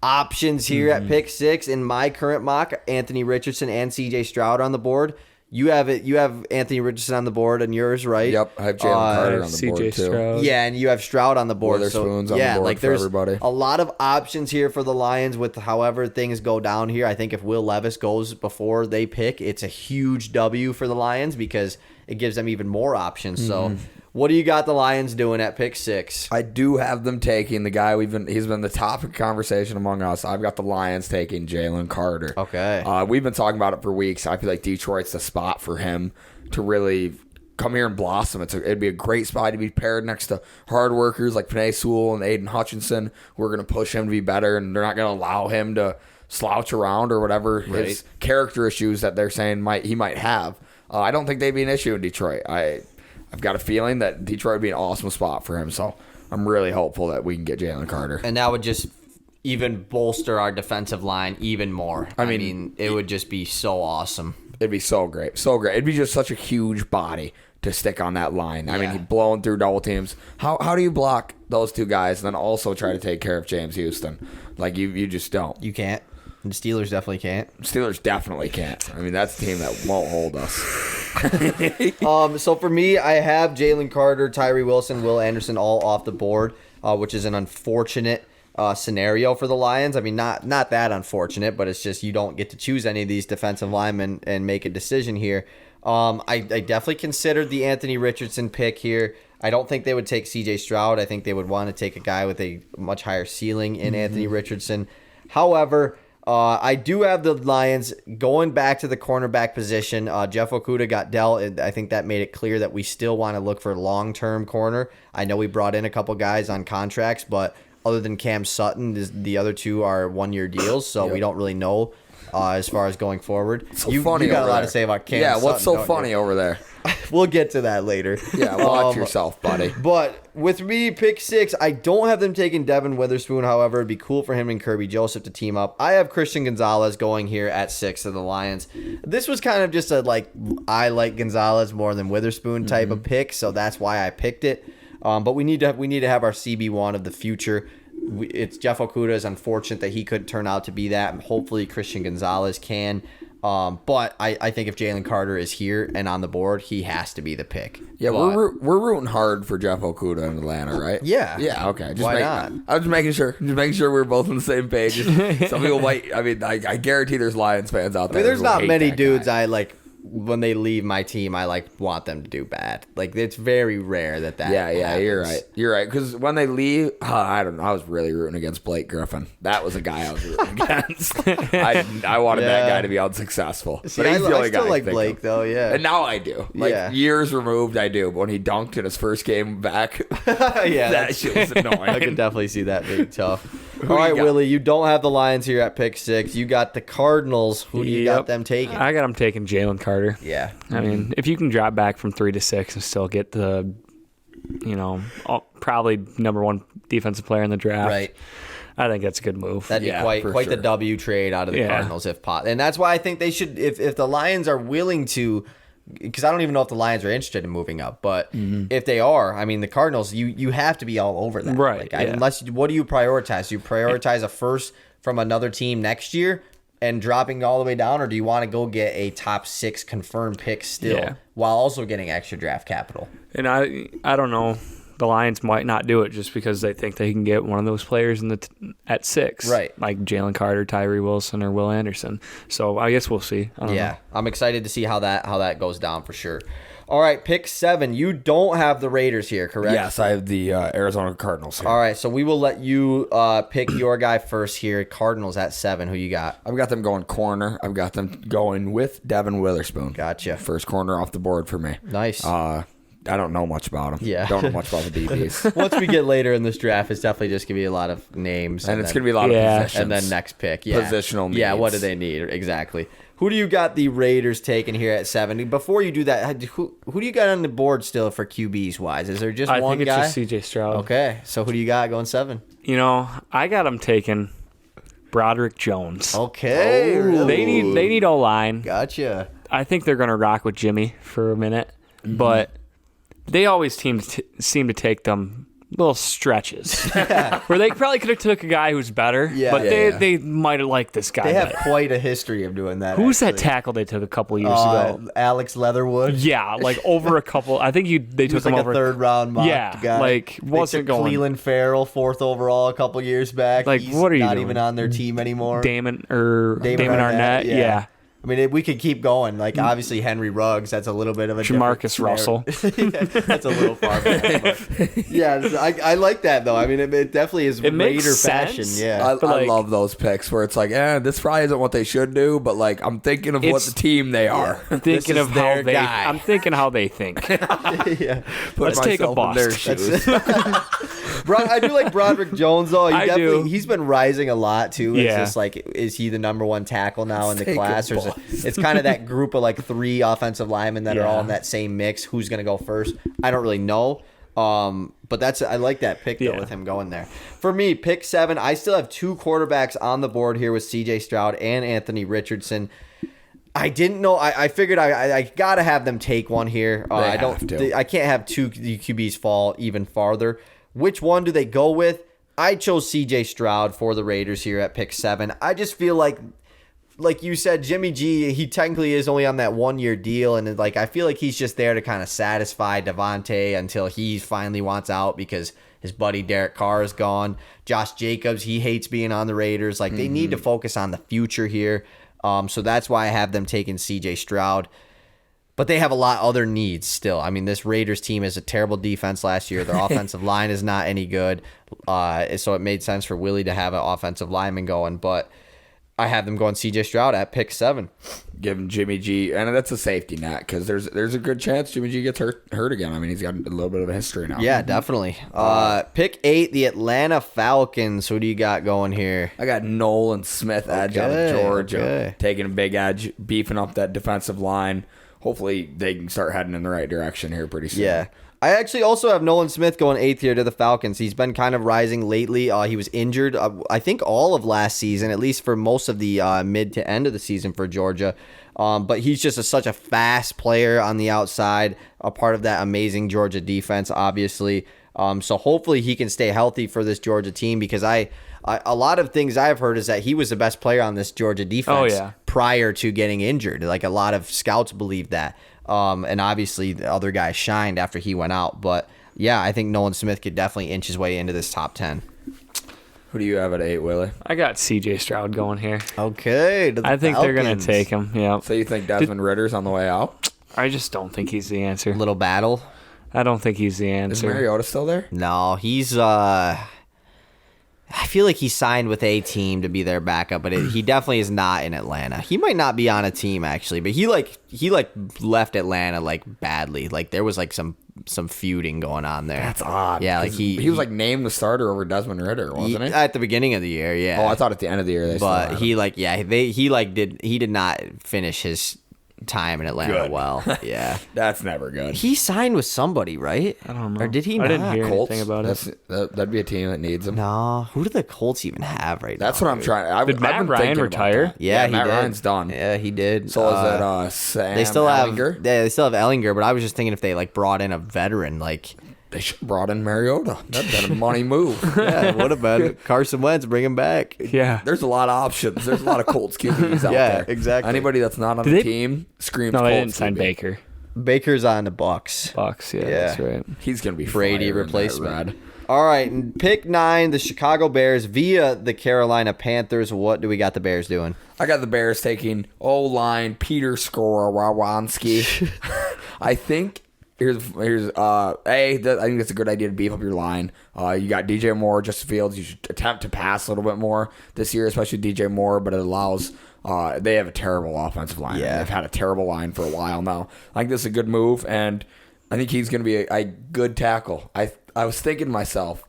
options here at pick 6. In my current mock, Anthony Richardson and C.J. Stroud on the board. You have Anthony Richardson on the board and yours, right? Yep, I have Jalen Carter on the board too. Stroud. Yeah, and you have Stroud on the board. Witherspoon's on the board for there's everybody. a lot of options here for the Lions with however things go down here. I think if Will Levis goes before they pick, it's a huge W for the Lions because it gives them even more options. So what do you got the Lions doing at pick 6? I do have them taking the guy he's been the topic of conversation among us. I've got the Lions taking Jalen Carter. Okay. We've been talking about it for weeks. I feel like Detroit's the spot for him to really come here and blossom. It'd be a great spot to be paired next to hard workers like Penei Sewell and Aiden Hutchinson. We're going to push him to be better, and they're not going to allow him to slouch around or whatever his character issues that they're saying he might have. I don't think they'd be an issue in Detroit. I've got a feeling that Detroit would be an awesome spot for him, so I'm really hopeful that we can get Jalen Carter. And that would just even bolster our defensive line even more. I mean, it would just be so awesome. It'd be so great. So great. It'd be just such a huge body to stick on that line. I mean, he's blowing through double teams. How do you block those two guys and then also try to take care of James Houston? Like, you just don't. You can't. The Steelers definitely can't. Steelers definitely can't. I mean, that's a team that won't hold us. So for me, I have Jalen Carter, Tyree Wilson, Will Anderson all off the board, which is an unfortunate scenario for the Lions. I mean, not that unfortunate, but it's just you don't get to choose any of these defensive linemen and make a decision here. I definitely considered the Anthony Richardson pick here. I don't think they would take C.J. Stroud. I think they would want to take a guy with a much higher ceiling in Anthony Richardson. However, I do have the Lions going back to the cornerback position. Jeff Okudah got dealt. I think that made it clear that we still want to look for long-term corner. I know we brought in a couple guys on contracts, but other than Cam Sutton, the other two are one-year deals, so we don't really know as far as going forward. So you funny got a lot there. to say about Cam Sutton. Yeah, what's so funny you? over there? We'll get to that later. Yeah, watch yourself, buddy. But with me, pick 6, I don't have them taking Devin Witherspoon. However, it'd be cool for him and Kirby Joseph to team up. I have Christian Gonzalez going here at 6 of the Lions. This was kind of just I like Gonzalez more than Witherspoon type of pick, so that's why I picked it. But we need to have our CB1 of the future. It's Jeff Okudah. Is unfortunate that he couldn't turn out to be that. And hopefully Christian Gonzalez can. But I think if Jalen Carter is here and on the board, he has to be the pick. Yeah, we're rooting hard for Jeff Okudah in Atlanta, right? Yeah. Yeah, okay. Why not? I was just making sure we're both on the same page. Some people might, I guarantee there's Lions fans out there. There's who not hate many that dudes guy. I like when they leave my team, I want them to do bad. Like it's very rare that Yeah, happens. you're right. Because when they leave, I don't know. I was really rooting against Blake Griffin. That was a guy I was rooting against. I wanted that guy to be unsuccessful. See, but he's the I only still guy like Blake though. Yeah, and now I do. Years removed, I do. But when he dunked in his first game back, that shit was annoying. I can definitely see that being tough. All right, Willie, you don't have the Lions here at pick 6. You got the Cardinals. Who do you got them taking? I got them taking Jalen Carter. Yeah. I mean, if you can drop back from 3 to 6 and still get the, probably number 1 defensive player in the draft, right? I think that's a good move. That'd be quite the W trade out of the Cardinals if possible. And that's why I think they should, if the Lions are willing to, because I don't even know if the Lions are interested in moving up, but if they are, I mean, the Cardinals, you have to be all over that. Right. Unless, what do you prioritize? Do you prioritize a first from another team next year and dropping all the way down, or do you want to go get a top 6 confirmed pick still while also getting extra draft capital? And I don't know. The Lions might not do it just because they think they can get one of those players at 6, right? Like Jalen Carter, Tyree Wilson, or Will Anderson. So I guess we'll see. I don't know. I'm excited to see how that goes down for sure. All right, pick 7. You don't have the Raiders here, correct? Yes, I have the Arizona Cardinals here. All right, so we will let you pick your guy first here. Cardinals at 7. Who you got? I've got them going corner. I've got them going with Devin Witherspoon. Gotcha. First corner off the board for me. Nice. I don't know much about him. Yeah. Don't know much about the DBs. Once we get later in this draft, it's definitely just going to be a lot of names. And it's going to be a lot of positions. And then next pick. Yeah. Positional needs. Yeah, what do they need? Exactly. Who do you got the Raiders taking here at 7? Before you do that, who do you got on the board still for QBs wise? Is there just one guy? I think it's just CJ Stroud. Okay, so who do you got going 7? I got him taking Broderick Jones. Okay. Really? They need O-line. Gotcha. I think they're going to rock with Jimmy for a minute, but they always seem to take them little stretches where they probably could have took a guy who's better, but they might have liked this guy. They have better. quite a history of doing that. Who's that tackle they took a couple years ago? Alex Leatherwood. Yeah, like over a couple. I think they took him like over a 3rd round mock guy. Like wasn't going. Cleveland Farrell, 4th overall a couple years back. Like He's what are you not doing? even on their team anymore. Damon Arnett. Yeah. I mean, we could keep going. Like, obviously, Henry Ruggs, that's a little bit of a Jamarcus Russell. That's a little far back. But yeah, I like that, though. I mean, it definitely is Raider fashion. Yeah. I love those picks where it's like, this probably isn't what they should do, but, like, I'm thinking of what the team they are. I'm thinking of how they I'm thinking how they think. Yeah. Let's take a bust. Their shoes. I do like Broderick Jones, though. He's been rising a lot, too. It's Yeah. just like, is he the number 1 tackle now in the class? Or is it's kind of that group of like 3 offensive linemen that are all in that same mix. Who's going to go first? I don't really know. But I like that pick, though, with him going there. For me, pick 7, I still have 2 quarterbacks on the board here with CJ Stroud and Anthony Richardson. I didn't know. I figured I got to have them take one here. I can't have 2 QBs fall even farther. Which one do they go with? I chose CJ Stroud for the Raiders here at pick 7. I just feel like you said, Jimmy G, he technically is only on that 1-year deal, and like I feel like he's just there to kind of satisfy Devontae until he finally wants out because his buddy Derek Carr is gone. Josh Jacobs, he hates being on the Raiders. Like they need to focus on the future here. So that's why I have them taking CJ Stroud. But they have a lot of other needs still. I mean, this Raiders team is a terrible defense last year. Their offensive line is not any good. So it made sense for Willy to have an offensive lineman going, but I have them going CJ Stroud at pick 7. Giving Jimmy G, and that's a safety net because there's a good chance Jimmy G gets hurt again. I mean, he's got a little bit of a history now. Yeah, definitely. Pick 8, the Atlanta Falcons. Who do you got going here? I got Nolan Smith, edge out of Georgia, taking a big edge, beefing up that defensive line. Hopefully, they can start heading in the right direction here pretty soon. Yeah. I actually also have Nolan Smith going 8th here to the Falcons. He's been kind of rising lately. He was injured, I think, all of last season, at least for most of the mid to end of the season for Georgia. But he's just such a fast player on the outside, a part of that amazing Georgia defense, obviously. So hopefully he can stay healthy for this Georgia team because a lot of things I've heard is that he was the best player on this Georgia defense prior to getting injured. Like a lot of scouts believe that. And obviously the other guy shined after he went out. But yeah, I think Nolan Smith could definitely inch his way into this top 10. Who do you have at 8, Willie? I got C.J. Stroud going here. Okay. I think they're going to take him. Yeah. So you think Desmond Ritter's on the way out? I just don't think he's the answer. Little battle. I don't think he's the Is answer. Mariota still there? No, he's I feel like he signed with a team to be their backup, but he definitely is not in Atlanta. He might not be on a team actually, but he left Atlanta like badly. Like there was like some feuding going on there. That's odd. Yeah, like he was like named the starter over Desmond Ritter, wasn't he? At the beginning of the year, yeah. Oh, I thought at the end of the year they. But he did not finish his time in Atlanta Good. well. Yeah. That's never good. He signed with somebody, right? I don't know. Or did he I not? didn't hear Colts. anything about it. That'd be a team that needs him. No. Who do the Colts even have right now? That's what I'm trying. Did Matt Ryan retire? Yeah, Matt he did. Ryan's done. Yeah, he did. So is it Sam they still Ellinger? they still have Ellinger, but I was just thinking if they like brought in a veteran, like They should have brought in Mariota. That'd been a money move. yeah, what about Carson Wentz? Bring him back. Yeah. There's a lot of options. There's a lot of Colts QBs out Yeah, there. exactly. Anybody that's not on Did the they- team screams No, Colts they didn't sign QB. Baker. Baker's on the Bucks. Bucks, yeah, Yeah. that's right. He's gonna be Brady fire in that replacement. red. All right, and pick 9, the Chicago Bears via the Carolina Panthers. What do we got the Bears doing? I got the Bears taking O-line Peter Skoronski. I think I think it's a good idea to beef up your line. You got DJ Moore, Justin Fields. You should attempt to pass a little bit more this year, especially DJ Moore, but it allows they have a terrible offensive line. Yeah. They've had a terrible line for a while now. I think this is a good move, and I think he's going to be a good tackle. I was thinking to myself,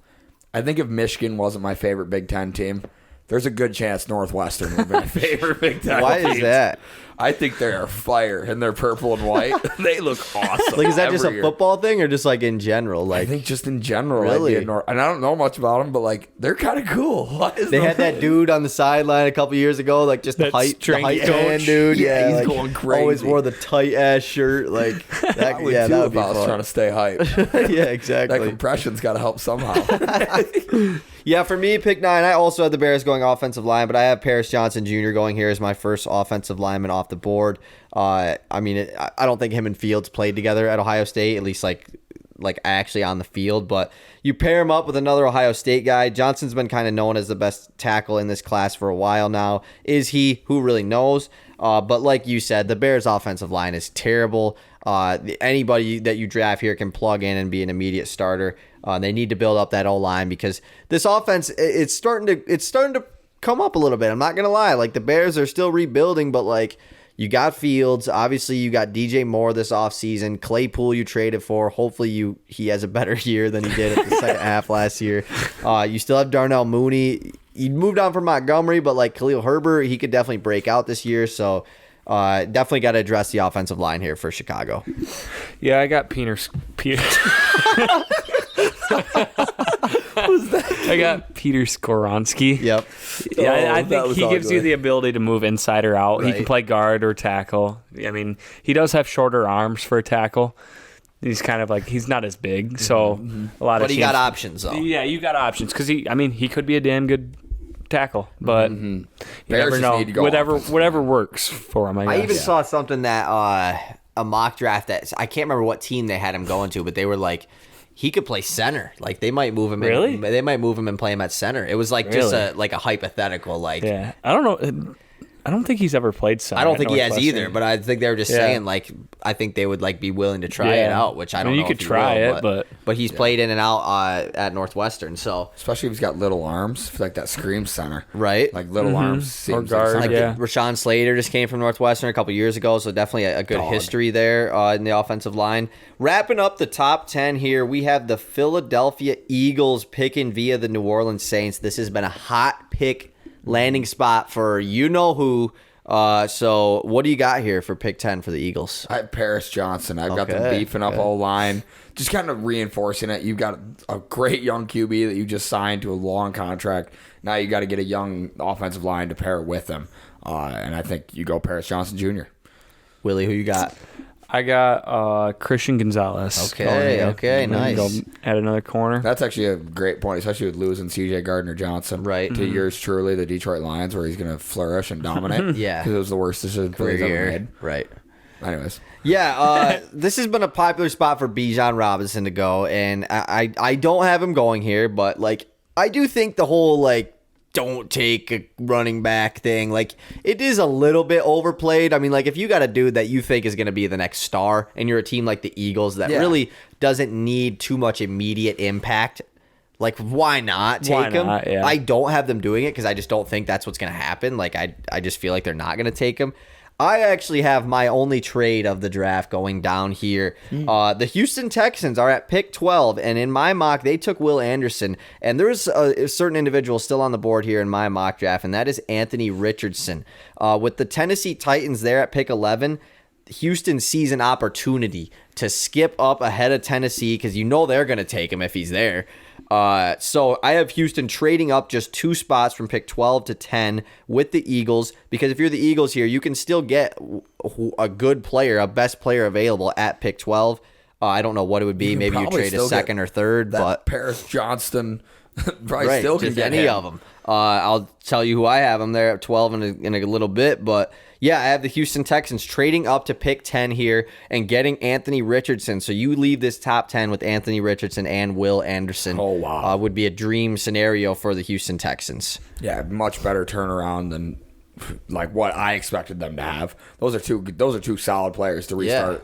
I think if Michigan wasn't my favorite Big Ten team, there's a good chance Northwestern would be my favorite Big Ten Why team. is that? I think they are fire, and they're purple and white. They look awesome. Like, is that just a every year. football thing or just like in general? I Like, think just in general. Really? And I don't know much about them, but like they're kind of cool. Why is they no- had that dude on the sideline a couple years ago, like just the That height strength man coach. dude. Yeah, he's like, going crazy. Always wore the tight ass shirt. Like that, I would yeah, too that would if be I was fun. trying to stay hype. Yeah, That exactly. compression's got to help somehow. Yeah, for me, pick 9. I also had the Bears going offensive line, but I have Paris Johnson Jr. going here as my first offensive lineman off the board. I don't think him and Fields played together at Ohio State, at least like actually on the field. But you pair him up with another Ohio State guy. Johnson's been kind of known as the best tackle in this class for a while now. Is he? Who really knows? But like you said, the Bears' offensive line is terrible. Anybody that you draft here can plug in and be an immediate starter. They need to build up that O-line because this offense it's starting to come up a little bit. I'm not gonna lie. Like the Bears are still rebuilding, but like you got Fields, obviously you got DJ Moore this offseason. Claypool you traded for. Hopefully he has a better year than he did at the second half last year. You still have Darnell Mooney. You moved on from Montgomery, but like Khalil Herbert, he could definitely break out this year. So definitely got to address the offensive line here for Chicago. Yeah, I got Peter. I got Peter Skoronski. Yep. Yeah, I that think was he gives ugly. you the ability to move inside or out. He Right. can play guard or tackle. I mean, he does have shorter arms for a tackle. He's kind of like he's not as big, so a lot of. But he teams, got options though. Yeah, you got options because he could be a damn good tackle, but you Bears never just know. need to go Whatever works for him. I guess. even saw something that a mock draft that I can't remember what team they had him going to, but they were like he could play center. Like they might move him. Really? They might move him and play him at center. It was like just Really? a hypothetical. Like Yeah, I don't know. I don't think he's ever played center. I don't at think he has Northwestern. either. But I think they were just Yeah. saying like I think they would like be willing to try it Yeah. out, which I I don't mean, know. you could if he try will, it, but he's played in and out at Northwestern. So Especially if he's got little arms. I feel like that screams center. right. Like little arms. Seems guard, like Like center. yeah. Rashawn Slater just came from Northwestern a couple years ago, so definitely a good Dog. history there in the offensive line. Wrapping up the top 10 here, we have the Philadelphia Eagles picking via the New Orleans Saints. This has been a hot pick landing spot for you know who. So what do you got here for pick 10 for the Eagles? I have Paris Johnson. I've got them Okay, beefing up okay. O-line. Just kind of reinforcing it. You've got a great young QB that you just signed to a long contract. Now you got to get a young offensive line to pair with him. And I think you go Paris Johnson Jr. Willie, who you got? I got Christian Gonzalez. Okay, going here. okay, I'm gonna nice. Go add another corner. That's actually a great point, especially with losing C.J. Gardner-Johnson. Right. To yours truly, the Detroit Lions, where he's going to flourish and dominate. Yeah. Because it was the worst decision Career he's ever year. made. Right. Anyways. Yeah, this has been a popular spot for Bijan Robinson to go, and I don't have him going here, but like I do think the whole, like, don't take a running back thing, like, it is a little bit overplayed. I mean, like, if you got a dude that you think is going to be the next star and you're a team like the Eagles that really doesn't need too much immediate impact, like, why not take him? Yeah. I don't have them doing it because I just don't think that's what's going to happen. Like, I just feel like they're not going to take him. I actually have my only trade of the draft going down here. The Houston Texans are at pick 12, and in my mock, they took Will Anderson. And there's a certain individual still on the board here in my mock draft, and that is Anthony Richardson. With the Tennessee Titans there at pick 11, Houston sees an opportunity to skip up ahead of Tennessee because you know they're going to take him if he's there. So I have Houston trading up just 2 spots from pick 12 to 10 with the Eagles, because if you're the Eagles here, you can still get a good player, a best player available at pick 12. I don't know what it would be. Maybe you trade a second or third, but Paris Johnston probably still can get any of them. I'll tell you who I have them there at 12 in a little bit, but yeah, I have the Houston Texans trading up to pick 10 here and getting Anthony Richardson. So you leave this top 10 with Anthony Richardson and Will Anderson. Oh, wow. Would be a dream scenario for the Houston Texans. Yeah, much better turnaround than like what I expected them to have. Those are two solid players to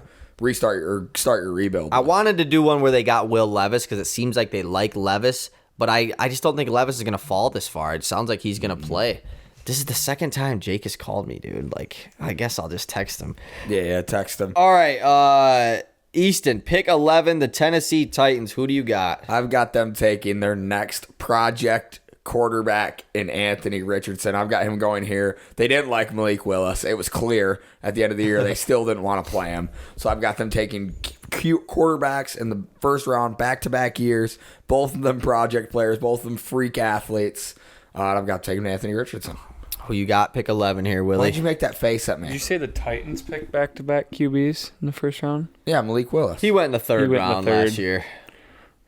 start your rebuild. I wanted to do one where they got Will Levis because it seems like they like Levis, but I just don't think Levis is going to fall this far. It sounds like he's going to play. This is the second time Jake has called me, dude. Like, I guess I'll just text him. Yeah, text him. All right, Easton, pick 11, the Tennessee Titans. Who do you got? I've got them taking their next project quarterback in Anthony Richardson. I've got him going here. They didn't like Malik Willis. It was clear at the end of the year they still didn't want to play him. So I've got them taking cute quarterbacks in the first round, back-to-back years. Both of them project players, both of them freak athletes. I've got to take Anthony Richardson. Who you got? Pick 11 here, Willie. Why'd you make that face at me? Did you say the Titans picked back-to-back QBs in the first round? Yeah, Malik Willis. He went in the third round last year.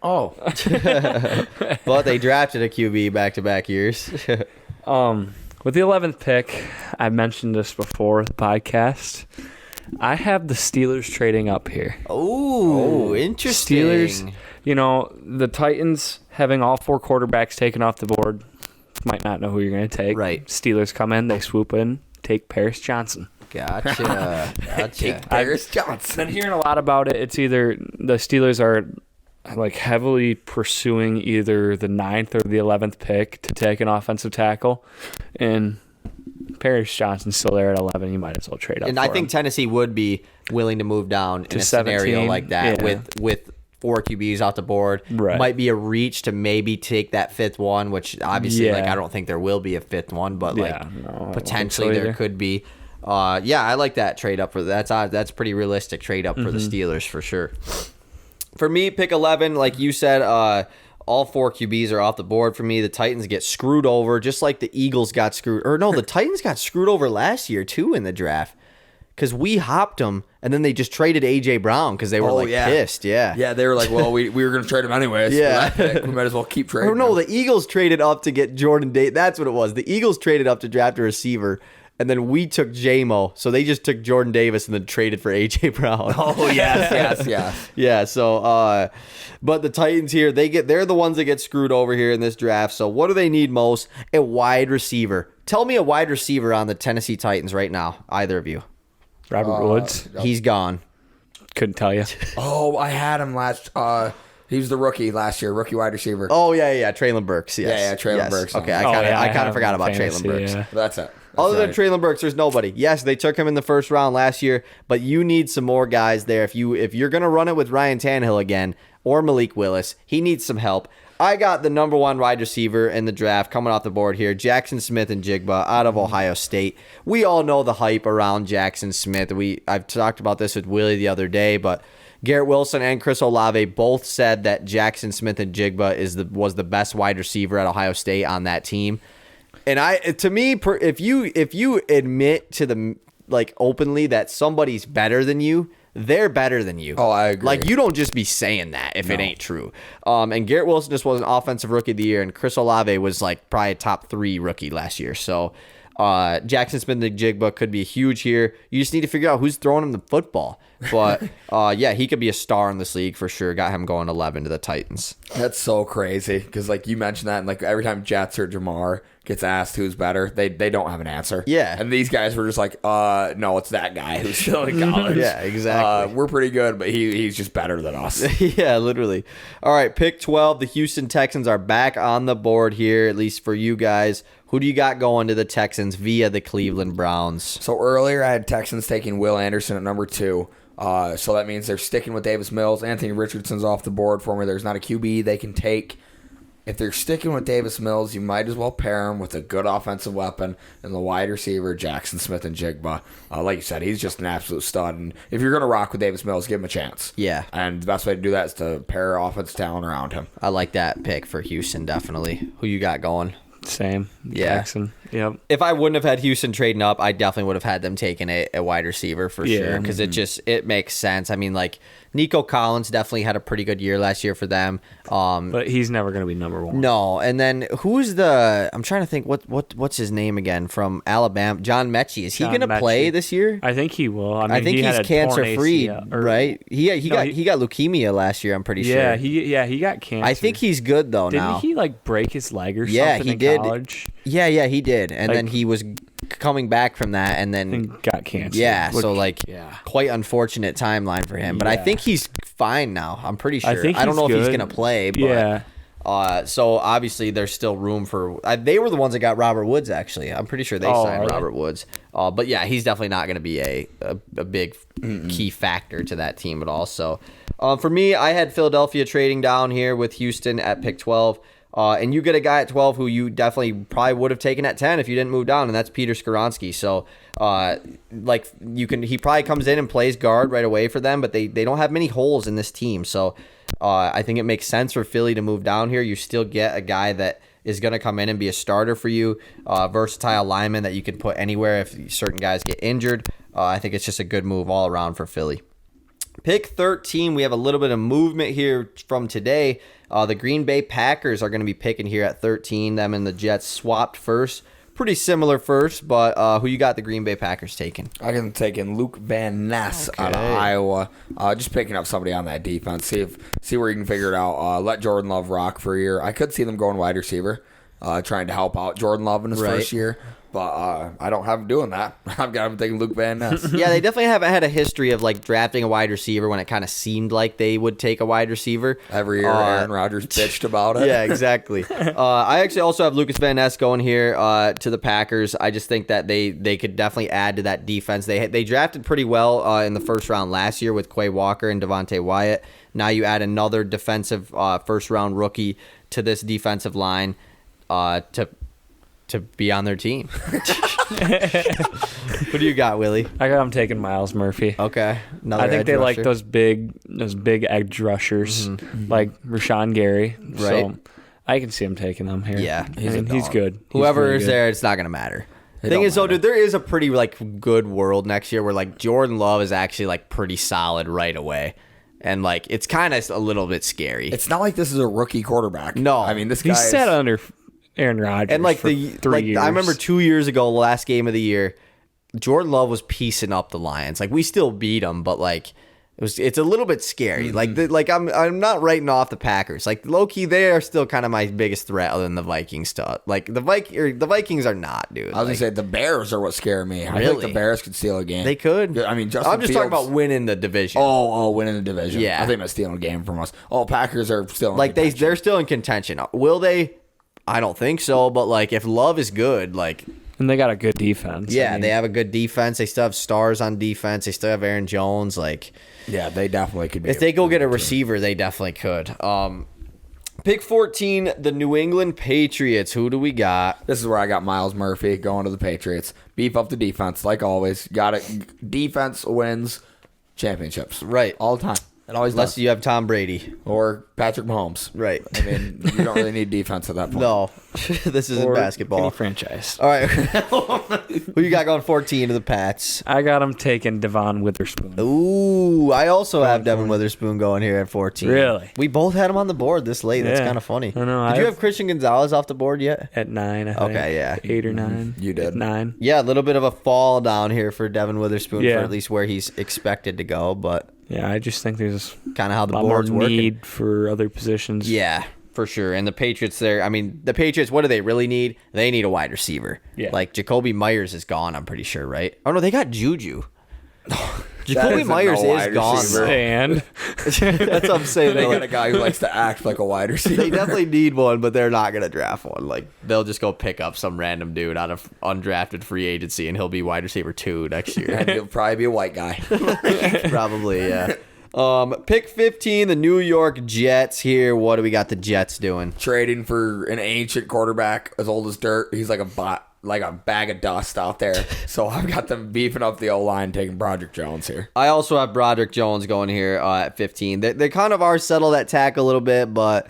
Oh. But they drafted a QB back-to-back years. With the 11th pick, I mentioned this before the podcast. I have the Steelers trading up here. Oh, interesting. Steelers, the Titans having all 4 quarterbacks taken off the board. Might not know who you're going to take. Right. Steelers come in, they swoop in, take Paris Johnson. Gotcha. Take Paris Johnson. Been hearing a lot about it. It's either the Steelers are like heavily pursuing either the 9th or the 11th pick to take an offensive tackle, and Paris Johnson's still there at 11. You might as well trade up. And I think Tennessee would be willing to move down in a 17, scenario like that with 4 QBs off the board. Right. Might be a reach to maybe take that 5th one, which obviously I don't think there will be a 5th one, but potentially there could be. I like that trade up for that's a pretty realistic trade up for the Steelers for sure. For me, pick 11, like you said, all 4 QBs are off the board for me. The Titans get screwed over, just like the Eagles got screwed. Or no, the Titans got screwed over last year too in the draft. Because we hopped them, and then they just traded A.J. Brown because they were pissed. Yeah. Yeah, they were like, well, we were going to trade him anyways. Yeah. We might as well keep trading Or no, him. the Eagles traded up to get Jordan Davis. That's what it was. The Eagles traded up to draft a receiver, and then we took J-Mo. So they just took Jordan Davis and then traded for A.J. Brown. Oh, yes. Yeah, so, but the Titans here, they're the ones that get screwed over here in this draft. So what do they need most? A wide receiver. Tell me a wide receiver on the Tennessee Titans right now, either of you. Robert Woods. He's gone. Couldn't tell you. Oh, I had him last. He was the rookie last year, rookie wide receiver. Oh yeah, Traylon Burks. Yes. Yeah, Traylon Burks. Okay, I kind of forgot about fantasy, Traylon Burks. Yeah. That's it. Other than Traylon Burks, there's nobody. Yes, they took him in the first round last year, but you need some more guys there. If you're gonna run it with Ryan Tannehill again or Malik Willis, he needs some help. I got the number 1 wide receiver in the draft coming off the board here, Jackson Smith and Jigba out of Ohio State. We all know the hype around Jackson Smith. I've talked about this with Willie the other day, but Garrett Wilson and Chris Olave both said that Jackson Smith and Jigba was the best wide receiver at Ohio State on that team. And if you admit to the openly that somebody's better than you, they're better than you. Oh, I agree. Like, you don't just be saying that if it ain't true. And Garrett Wilson just was an offensive rookie of the year, and Chris Olave was probably a top 3 rookie last year. So Jackson Smith-Njigba could be huge here. You just need to figure out who's throwing him the football. But, yeah, he could be a star in this league for sure. Got him going 11 to the Titans. That's so crazy because, like, you mentioned that, and, like, every time Jets or Jamar gets asked who's better, they don't have an answer. Yeah. And these guys were just like, no, it's that guy who's still in college. Yeah, exactly. We're pretty good, but he's just better than us. Yeah, literally. All right, pick 12. The Houston Texans are back on the board here, at least for you guys. Who do you got going to the Texans via the Cleveland Browns? So earlier I had Texans taking Will Anderson at number 2. So that means they're sticking with Davis Mills. Anthony Richardson's off the board for me. There's not a QB they can take. If they're sticking with Davis Mills, you might as well pair him with a good offensive weapon and the wide receiver, Jackson Smith-Njigba. Like you said, he's just an absolute stud. And if you're going to rock with Davis Mills, give him a chance. Yeah. And the best way to do that is to pair offensive talent around him. I like that pick for Houston, definitely. Who you got going? Same. Yeah. Jackson. Yep. If I wouldn't have had Houston trading up, I definitely would have had them taking a wide receiver for sure because it makes sense. I mean, like, Nico Collins definitely had a pretty good year last year for them. But he's never going to be number 1. No, and then who's I'm trying to think what's his name again from Alabama? John Mechie. Is he going to play this year? I think he will. I mean, I think he's cancer free, right? He got leukemia last year. I'm pretty sure. He got cancer. I think he's good though now. Didn't he like break his leg or something? Yeah, he did. College? Yeah, he did, and then he was coming back from that, and then got cancer. Yeah, so quite unfortunate timeline for him. But I think he's fine now. I'm pretty sure. I don't know if he's gonna play. But, so obviously there's still room for. They were the ones that got Robert Woods. Actually, I'm pretty sure they signed Robert Woods. But yeah, he's definitely not gonna be a big key factor to that team at all. So for me, I had Philadelphia trading down here with Houston at pick 12. And you get a guy at 12 who you definitely probably would have taken at 10 if you didn't move down, and that's Peter Skoronski. So, he probably comes in and plays guard right away for them, but they don't have many holes in this team. So, I think it makes sense for Philly to move down here. You still get a guy that is going to come in and be a starter for you, versatile lineman that you can put anywhere if certain guys get injured. I think it's just a good move all around for Philly. Pick 13, we have a little bit of movement here from today. The Green Bay Packers are going to be picking here at 13. Them and the Jets swapped first. Pretty similar first, but who you got the Green Bay Packers taking? I can take in Luke Van Ness out of Iowa. Just picking up somebody on that defense. See where you can figure it out. Let Jordan Love rock for a year. I could see them going wide receiver, trying to help out Jordan Love in his first year. But I don't have him doing that. I've got him taking Luke Van Ness. Yeah, they definitely haven't had a history of like drafting a wide receiver when it kind of seemed like they would take a wide receiver. Every year, Aaron Rodgers bitched about it. Yeah, exactly. I actually also have Lucas Van Ness going here to the Packers. I just think that they could definitely add to that defense. They drafted pretty well in the first round last year with Quay Walker and Devontae Wyatt. Now you add another defensive first-round rookie to this defensive line to be on their team. What do you got, Willie? I'm taking Miles Murphy. Okay. I think they like those big edge rushers, like Rashawn Gary. Right. So I can see him taking them here. Yeah. He's good. Whoever is there, it's not going to matter. Thing is, though, dude, there is a pretty good world next year where Jordan Love is actually pretty solid right away. And it's kind of a little bit scary. It's not like this is a rookie quarterback. No. I mean, this guy He's sat under Aaron Rodgers and for 3 years. I remember 2 years ago, last game of the year, Jordan Love was piecing up the Lions. We still beat them, but it's a little bit scary. Mm-hmm. I'm not writing off the Packers. Low key, they are still kind of my biggest threat other than the Vikings stuff. The Vikings are not, dude. I was gonna say the Bears are what scare me. Really? I think the Bears could steal a game. They could. I mean, I'm just talking about winning the division. Oh, winning the division. Yeah, I think they're stealing a game from us. Packers are still in contention. They're still in contention. Will they? I don't think so. But if Love is good, and they got a good defense. Yeah, they have a good defense. They still have stars on defense. They still have Aaron Jones. Yeah, they definitely could be. If they go get a receiver, they definitely could. Pick 14, the New England Patriots. Who do we got? This is where I got Miles Murphy going to the Patriots. Beef up the defense, like always. Got it. Defense wins championships. Right. All the time. It always Unless does. you have Tom Brady. Or Patrick Mahomes. Right. I mean, you don't really need defense at that point. No, this isn't Or basketball. any franchise. All right. Who you got going 14 to the Pats? I got him taking Devon Witherspoon. Ooh, I also have Devin Witherspoon going here at 14. Really? We both had him on the board this late. That's Yeah. kind of funny. I know, Did you I've- have Christian Gonzalez off the board yet? At 9, I think. Okay, yeah. 8 or 9. You did. At 9. Yeah, a little bit of a fall down here for Devin Witherspoon Yeah. for at least where he's expected to go, but Yeah, I just think there's kind of how the a lot more board's working. need for other positions. Yeah, for sure. And the Patriots there, I mean, the Patriots, what do they really need? They need a wide receiver. Yeah. Like, Jacoby Myers is gone, I'm pretty sure, right? Oh, no, they got Juju. That Jacoby isn't Myers no is wide gone. receiver. though. And That's what I'm saying. They They're got like- a guy who likes to act like a wide receiver. They definitely need one, but they're not going to draft one. Like, they'll just go pick up some random dude out of undrafted free agency, and he'll be wide receiver 2 next year. And he'll probably be a white guy. Probably, yeah. Pick 15, the New York Jets here. What do we got the Jets doing? Trading for an ancient quarterback as old as dirt. He's like a bag of dust out there. So I've got them beefing up the O-line, taking Broderick Jones here. I also have Broderick Jones going here at 15. They kind of are settled at tackle a little bit, but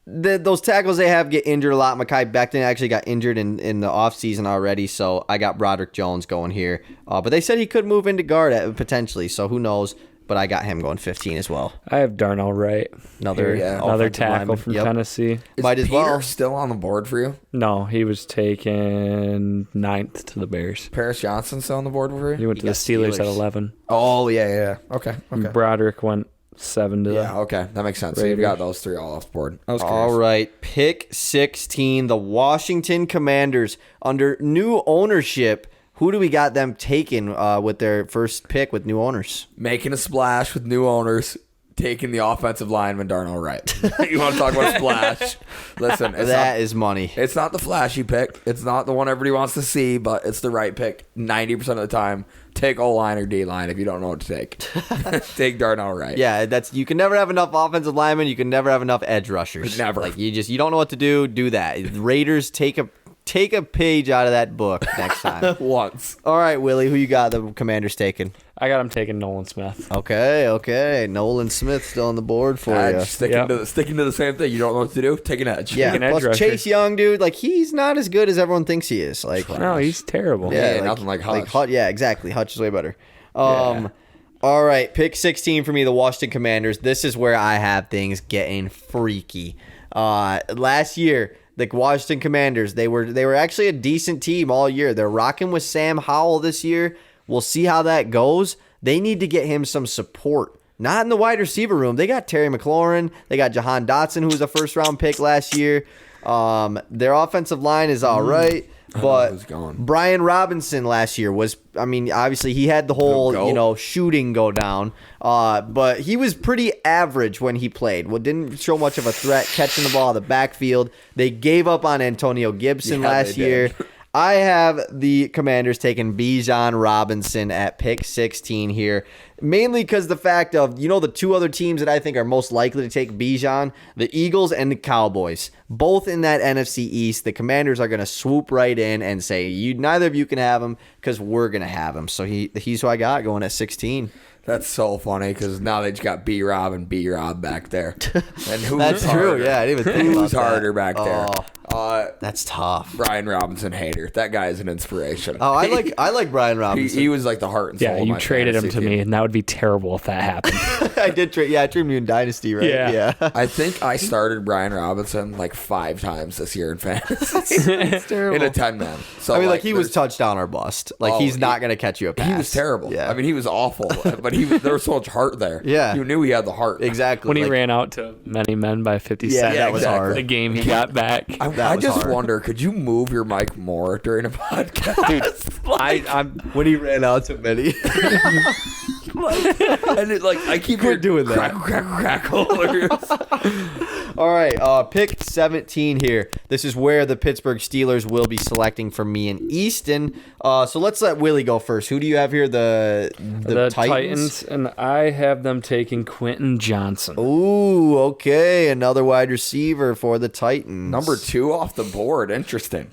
those tackles they have get injured a lot. Mekhi Becton actually got injured in the offseason already, so I got Broderick Jones going here. But they said he could move into guard potentially, so who knows? But I got him going 15 as well. I have Darnell Wright. Another Another offensive tackle lineman. from Yep. Tennessee. Might as Peter well. still on the board for you? No, he was taken 9th to the Bears. Paris Johnson still on the board for He you? went to You the got Steelers at Steelers. 11. Oh, yeah. Okay. Broderick went 7 to Yeah, okay. That makes sense. So you've got those three all off the board. I was curious. All right, pick 16, the Washington Commanders under new ownership. Who do we got them taking with their first pick with new owners? Making a splash with new owners, taking the offensive lineman Darnell Wright. You want to talk about a splash? Listen, That is money. it's not the flashy pick. It's not the one everybody wants to see, but it's the right pick 90% of the time. Take O-line or D-line if you don't know what to take. Take Darnell Wright. Yeah, you can never have enough offensive linemen. You can never have enough edge rushers. Never. Like you don't know what to do that. Raiders take a page out of that book next time. Once. All right, Willie, who you got the Commanders taking? I got him taking Nolan Smith. Okay. Nolan Smith still on the board for you. Just sticking to the same thing. You don't know what to do? Take an edge. Yeah, Take an edge plus rusher. Chase Young, dude, like he's not as good as everyone thinks he is. Like, No, he's terrible. Yeah, nothing like Hutch. Yeah, exactly. Hutch is way better. All right, pick 16 for me, the Washington Commanders. This is where I have things getting freaky. Last year, the Washington Commanders, they were actually a decent team all year. They're rocking with Sam Howell this year. We'll see how that goes. They need to get him some support. Not in the wide receiver room. They got Terry McLaurin. They got Jahan Dotson, who was a first-round pick last year. Their offensive line is all right. But who's going. Brian Robinson last year was, I mean, obviously he had the whole, shooting go down. But he was pretty average when he played. Well, didn't show much of a threat catching the ball in the backfield. They gave up on Antonio Gibson last year. I have the Commanders taking Bijan Robinson at pick 16 here, mainly because the fact of, the two other teams that I think are most likely to take Bijan, the Eagles and the Cowboys, both in that NFC East. The Commanders are going to swoop right in and say, neither of you can have him because we're going to have him. So he's who I got going at 16. That's so funny because now they just got B-Rob and B-Rob back there. And who's That's harder? true. Yeah, I didn't even think about Who's that. harder back there? That's tough. Brian Robinson hater. That guy is an inspiration. Oh, I like Brian Robinson. He was like the heart and soul Yeah, of you my traded him fantasy to team. me, and that would be terrible if that happened. I did trade. Yeah, I traded him in Dynasty, right? Yeah. I think I started Brian Robinson like 5 times this year in fantasy. It's terrible. In a 10-man. So I mean, like he was there's- touchdown or bust. Like he's not going to catch you a pass. He was terrible. Yeah. I mean, he was awful, but there was so much heart there. Yeah. You knew he had the heart. Exactly. When he Like, ran out to many men by 50 Yeah, cents, that was hard. the game he got back. I was just hard. wonder, could you move your mic more during a podcast? I'm when he ran out to many. And I keep Quit doing that. Crackle. All right, pick 17 here. This is where the Pittsburgh Steelers will be selecting for me and Easton. So let's let Willie go first. Who do you have here? The Titans, and I have them taking Quentin Johnson. Ooh, okay. Another wide receiver for the Titans. Number 2 off the board. Interesting.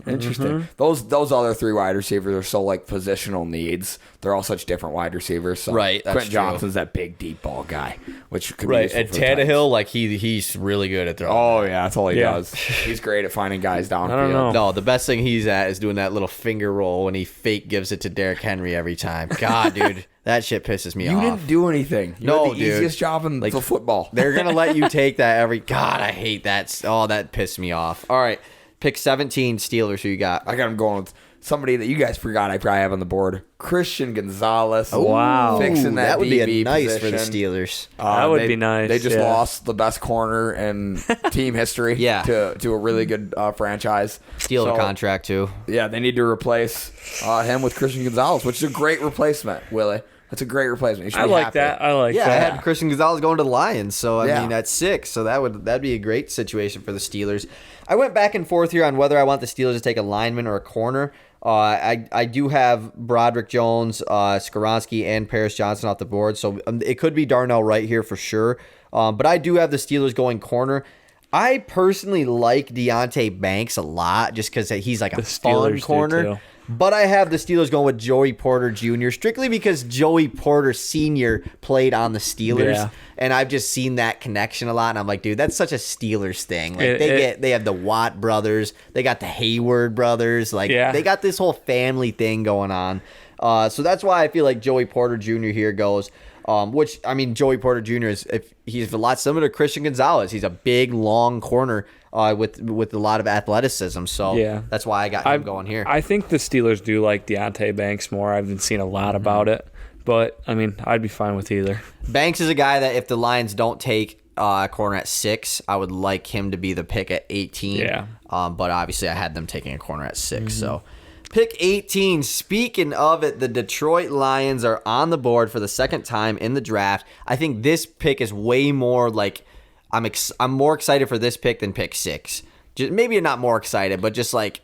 Those other 3 wide receivers are so like positional needs. They're all such different wide receivers. So right, that's Quentin true. Johnson's that big deep ball guy, which could be right. useful And for the Titans. Tannehill, like he's really good at throwing. Oh yeah, that's all he does. He's great at finding guys downfield. I don't know. No, the best thing he's at is doing that little finger roll when he fake gives it to Derrick Henry every time. God, dude, that shit pisses me off. You didn't do anything. You No, had the dude. easiest job in the football. They're gonna let you take that every. God, I hate that. Oh, that pissed me off. All right, pick 17 Steelers. Who you got? I got him going with somebody that you guys forgot I probably have on the board. Christian Gonzalez. Wow. Fixing that would be DB nice position. for the Steelers. That would be nice. They just yeah. lost the best corner in team history Yeah. to a really good franchise. Steeler contract too. Yeah, they need to replace him with Christian Gonzalez, which is a great replacement, Willie. That's a great replacement. You should I be like happy. that. I like Yeah, I that. had Christian Gonzalez going to the Lions, so I Yeah. mean at 6, so that'd be a great situation for the Steelers. I went back and forth here on whether I want the Steelers to take a lineman or a corner. I do have Broderick Jones, Skoronski, and Paris Johnson off the board, so it could be Darnell Wright here for sure. But I do have the Steelers going corner. I personally like Deonte Banks a lot just because he's like a fun Steelers do corner. too. But I have the Steelers going with Joey Porter Jr. strictly because Joey Porter Sr. played on the Steelers, Yeah. and I've just seen that connection a lot. And I'm like, dude, that's such a Steelers thing. Like It- they have the Watt brothers, they got the Hayward brothers, like Yeah. they got this whole family thing going on. So that's why I feel like Joey Porter Jr. here goes. Which I mean, Joey Porter Jr. He's a lot similar to Christian Gonzalez. He's a big, long corner with a lot of athleticism. So Yeah. that's why I got him going here. I think the Steelers do like Deonte Banks more. I've been seeing a lot about it. But, I mean, I'd be fine with either. Banks is a guy that if the Lions don't take a corner at 6, I would like him to be the pick at 18. Yeah. But obviously I had them taking a corner at 6. So pick 18. Speaking of it, the Detroit Lions are on the board for the second time in the draft. I think this pick is way more like I'm more excited for this pick than pick 6. Just, maybe not more excited, but just like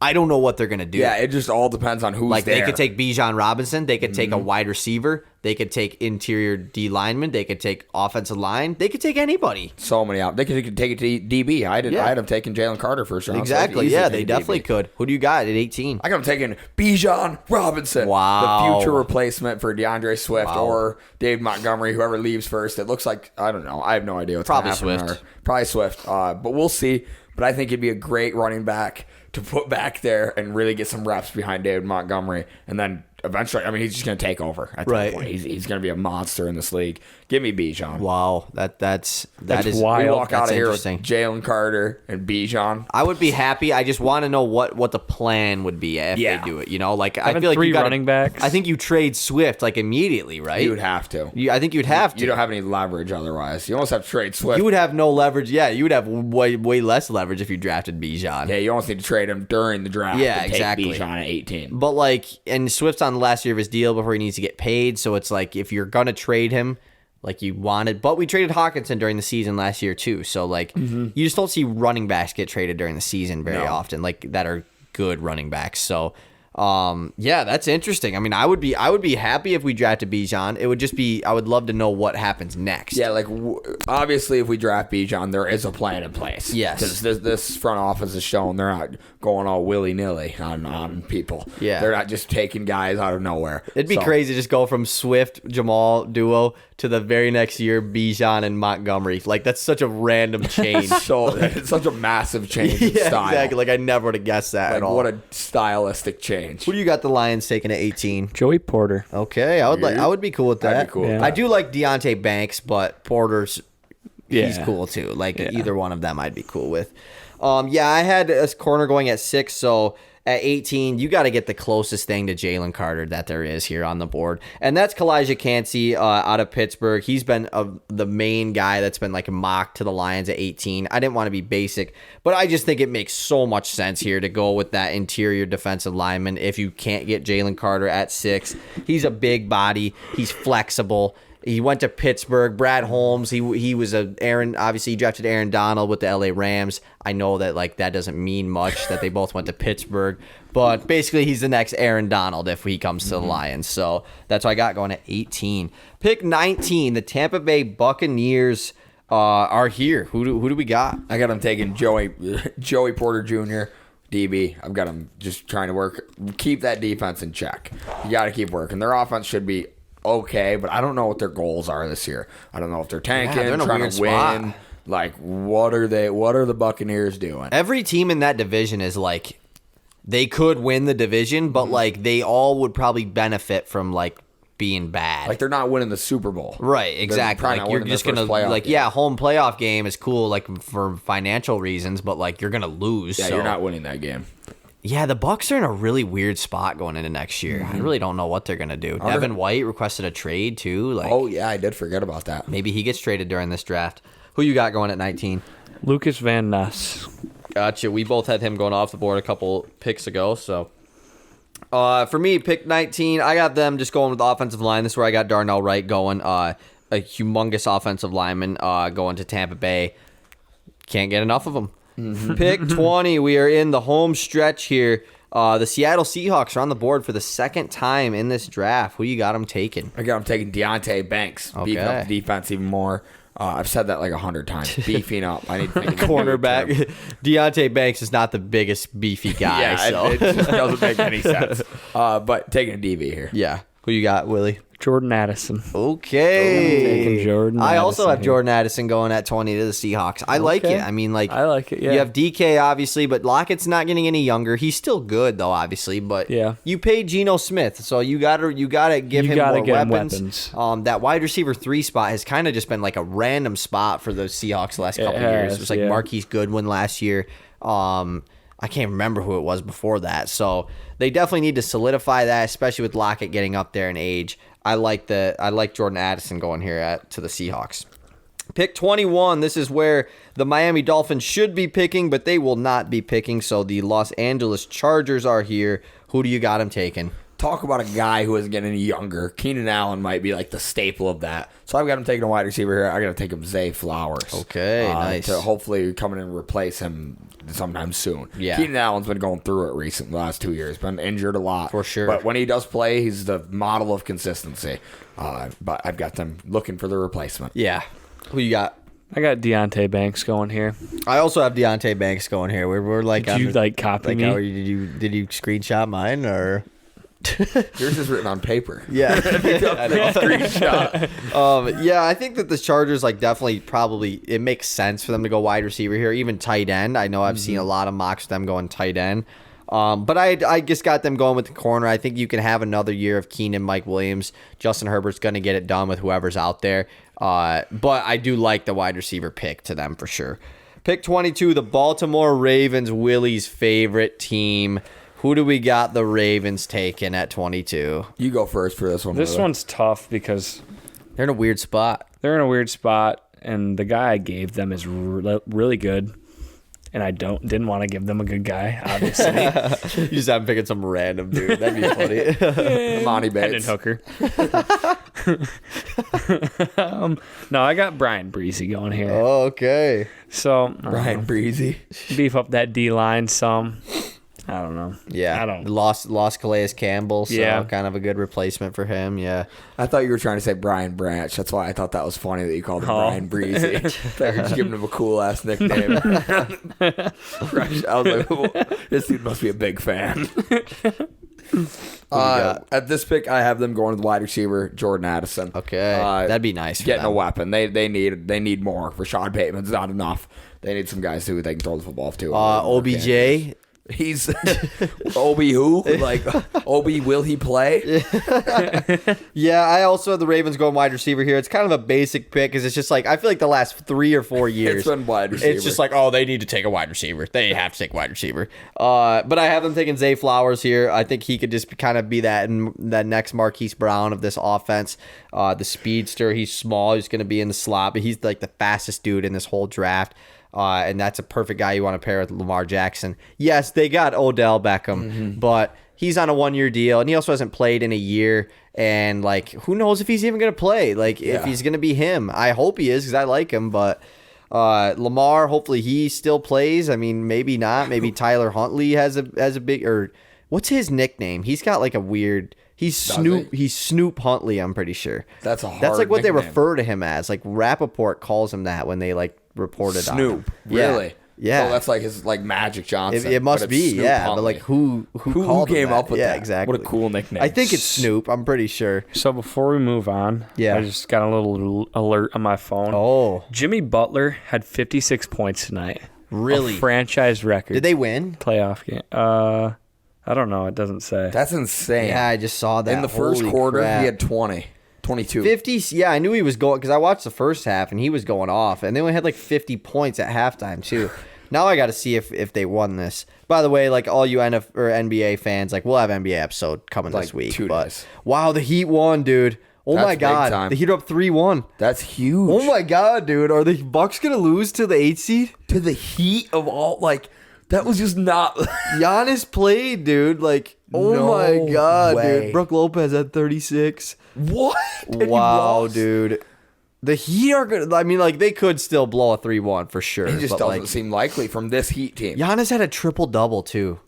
I don't know what they're gonna do. Yeah, it just all depends on who's Like there. they could take Bijan Robinson, they could take a wide receiver, they could take interior D lineman, they could take offensive line, they could take anybody. so many out. They could take it to DB. I had them taking Jalen Carter first round. so Exactly. easy to Yeah, take they DB. definitely could. Who do you got at 18? I got him taking Bijan Robinson. Wow. The future replacement for DeAndre Swift Wow. or Dave Montgomery, whoever leaves first. It looks like, I don't know. I have no idea what's Probably going to happen. Swift. Probably Swift. But we'll see. But I think it'd be a great running back to put back there and really get some reps behind David Montgomery. And then eventually, I mean, he's just going to take over at that Right. point. He's going to be a monster in this league. Give me Bijan. Wow, that's That's is wild. We walk out That's of here with interesting. Jalen Carter and Bijan. I would be happy. I just want to know what the plan would be if Yeah. they do it. You know, like I Having feel like 3 you gotta, running backs. I think you trade Swift like immediately, right? You would have to. I think you'd have to. You don't have any leverage otherwise. You almost have to trade Swift. You would have no leverage. Yeah, you would have way less leverage if you drafted Bijan. Yeah, you almost need to trade him during the draft. Yeah, and exactly. Take Bijan at 18. But like, and Swift's on the last year of his deal before he needs to get paid. So it's like if you're gonna trade him, like you wanted, but we traded Hawkinson during the season last year too. So like, you just don't see running backs get traded during the season very often, like that are good running backs. So, yeah, that's interesting. I mean, I would be happy if we drafted Bijan. It would just be, I would love to know what happens next. Yeah, like obviously, if we draft Bijan, there is a plan in place. Yes. because this front office has shown they're not going all willy nilly on people. Yeah. they're not just taking guys out of nowhere. It'd be So, crazy to just go from Swift Jamal duo to the very next year Bijan and Montgomery. Like that's such a random change. So it's such a massive change in Yeah, style. exactly. Like I never would have guessed that at Like all. what a stylistic change. Who do you got the Lions taking at 18? Joey Porter. Okay, I would be cool with that. I'd be cool with Yeah. that. I do like Deonte Banks, but Porter's he's Yeah. cool too. Like Yeah. either one of them I'd be cool with. Yeah, I had a corner going at 6, so at 18, you got to get the closest thing to Jalen Carter that there is here on the board. And that's Kalijah Cansey out of Pittsburgh. He's been the main guy that's been like mocked to the Lions at 18. I didn't want to be basic, but I just think it makes so much sense here to go with that interior defensive lineman if you can't get Jalen Carter at 6. He's a big body. He's flexible. He went to Pittsburgh. Brad Holmes, he was obviously he drafted Aaron Donald with the LA Rams. I know that like that doesn't mean much that they both went to Pittsburgh, but basically he's the next Aaron Donald if he comes to the Lions. So that's what I got going at 18. Pick 19, the Tampa Bay Buccaneers are here. Who do we got? I got him taking Joey Porter Jr., DB. I've got him just trying to keep that defense in check. You got to keep working. Their offense should be okay, but I don't know what their goals are this year. I don't know if they're tanking, they're in a trying weird to win. spot. Like, what are the Buccaneers doing? Every team in that division is like, they could win the division, but like they all would probably benefit from like being bad. Like, they're not winning the Super Bowl. Right, exactly. Like you're just gonna like game. Home playoff game is cool like for financial reasons, but like you're gonna lose. Yeah, so. you're not winning that game. Yeah, the Bucs are in a really weird spot going into next year. I really don't know what they're gonna do. Devin White requested a trade too. Like, oh yeah, I did forget about that. Maybe he gets traded during this draft. Who you got going at 19? Lucas Van Ness. Gotcha. We both had him going off the board a couple picks ago. So, for me, pick 19, I got them just going with the offensive line. This is where I got Darnell Wright going. A humongous offensive lineman going to Tampa Bay. Can't get enough of him. Pick 20, we are in the home stretch here. The Seattle Seahawks are on the board for the second time in this draft. Who you got them taking? I got them taking Deontay Banks, beefing up the defense even more. I've said that like 100 times. Beefing up. I need to think cornerback. Deontay Banks is not the biggest beefy guy. Yeah, so. it just doesn't make any sense. But taking a DB here. Yeah. Who you got, Willie? Jordan Addison. Okay. Jordan I Addison also have here. Jordan Addison going at 20 to the Seahawks. I like it. I mean, like, I like it, yeah. You have DK, obviously, but Lockett's not getting any younger. He's still good, though, obviously. But yeah. You paid Geno Smith, so you gotta give him more weapons. That wide receiver 3 spot has kind of just been like a random spot for the Seahawks the last couple years. It was like Marquise Goodwin last year. I can't remember who it was before that. So they definitely need to solidify that, especially with Lockett getting up there in age. I like Jordan Addison going here to the Seahawks. Pick 21. This is where the Miami Dolphins should be picking, but they will not be picking. So the Los Angeles Chargers are here. Who do you got them taking? Talk about a guy who isn't getting any younger. Keenan Allen might be like the staple of that. So I've got him taking a wide receiver here. I got to take him Zay Flowers. Okay, nice. To hopefully come in and replace him sometime soon. Yeah. Keenan Allen's been going through it recently, the last 2 years. Been injured a lot. For sure. But when he does play, he's the model of consistency. But I've got them looking for the replacement. Yeah. Who you got? I got Deontay Banks going here. I also have Deontay Banks going here. We're like, did you copy me? Did you screenshot mine or? Yours is written on paper. Yeah. Screenshot. Yeah, I think that the Chargers definitely probably it makes sense for them to go wide receiver here, even tight end. I know I've seen a lot of mocks of them going tight end. But I just got them going with the corner. I think you can have another year of Keenan, Mike Williams. Justin Herbert's going to get it done with whoever's out there. But I do like the wide receiver pick to them for sure. Pick 22, the Baltimore Ravens, Willy's favorite team. Who do we got the Ravens taking at 22? You go first for this one. This one's tough because they're in a weird spot. And the guy I gave them is really good. And I didn't want to give them a good guy, obviously. You just have him picking some random dude. That'd be funny. Monty Bates. Hooker. No, I got Brian Breezy going here. Oh, okay. So Brian Breezy. Beef up that D-line some. I don't know. Yeah. I don't. Lost Calais Campbell, so Yeah. kind of a good replacement for him. Yeah. I thought you were trying to say Brian Branch. That's why I thought that was funny that you called him Brian Breezy. I thought you were just giving him a cool ass nickname. I was like, well, this dude must be a big fan. At this pick, I have them going to the wide receiver, Jordan Addison. Okay. That'd be nice for Getting them. a weapon. They need more. Rashad Bateman's not enough. They need some guys who they can throw the football to. OBJ. He's Obi who? Like Obi, will he play? Yeah, I also have the Ravens going wide receiver here. It's kind of a basic pick because it's just I feel like the last 3 or 4 years It's been wide receiver. It's just they need to take a wide receiver. They have to take a wide receiver. But I have them taking Zay Flowers here. I think he could just kind of be that next Marquise Brown of this offense. The speedster. He's small. He's going to be in the slot, but he's the fastest dude in this whole draft. And that's a perfect guy you want to pair with Lamar Jackson. Yes, they got Odell Beckham, but he's on a 1-year deal, and he also hasn't played in a year. And, like, who knows if he's even going to play? Like, if he's going to be him. I hope he is because I like him. But Lamar, hopefully he still plays. I mean, maybe not. Maybe Tyler Huntley has a big – or what's his nickname? He's got, like, a weird – he's Snoop Huntley, I'm pretty sure. That's a hard That's, like, what nickname. they refer to him as. Like, Rappaport calls him that when they, like, reported on him. Snoop. Really? Yeah. So that's like his like Magic Johnson. It must be, Snoop yeah. Huntley. But like who came that? up with that? Yeah, exactly. What a cool nickname. I think it's Snoop. I'm pretty sure. So before we move on, I just got a little alert on my phone. Oh, Jimmy Butler had 56 points tonight. Really? A franchise record. Did they win? Playoff game. I don't know. It doesn't say. That's insane. Yeah, I just saw that. In the first Holy quarter, crap. he had 22. 50. Yeah, I knew he was going because I watched the first half and he was going off, and they only had like 50 points at halftime too. Now I got to see if they won this. By the way, like all you NBA fans, like we'll have NBA episode coming like this week. 2 but days. wow, the Heat won, dude. Oh That's my big God, time. the Heat are up 3-1. That's huge. Oh my God, dude, are the Bucks gonna lose to the 8th seed? To the Heat of all, like that was just not. Giannis played, dude. Like, oh No my God, way. dude. Brooke Lopez had 36. What? And he Wow, lost? dude. The Heat are gonna. I mean, like they could still blow a 3-1 for sure. It just but, doesn't like, seem likely from this Heat team. Giannis had a triple-double too.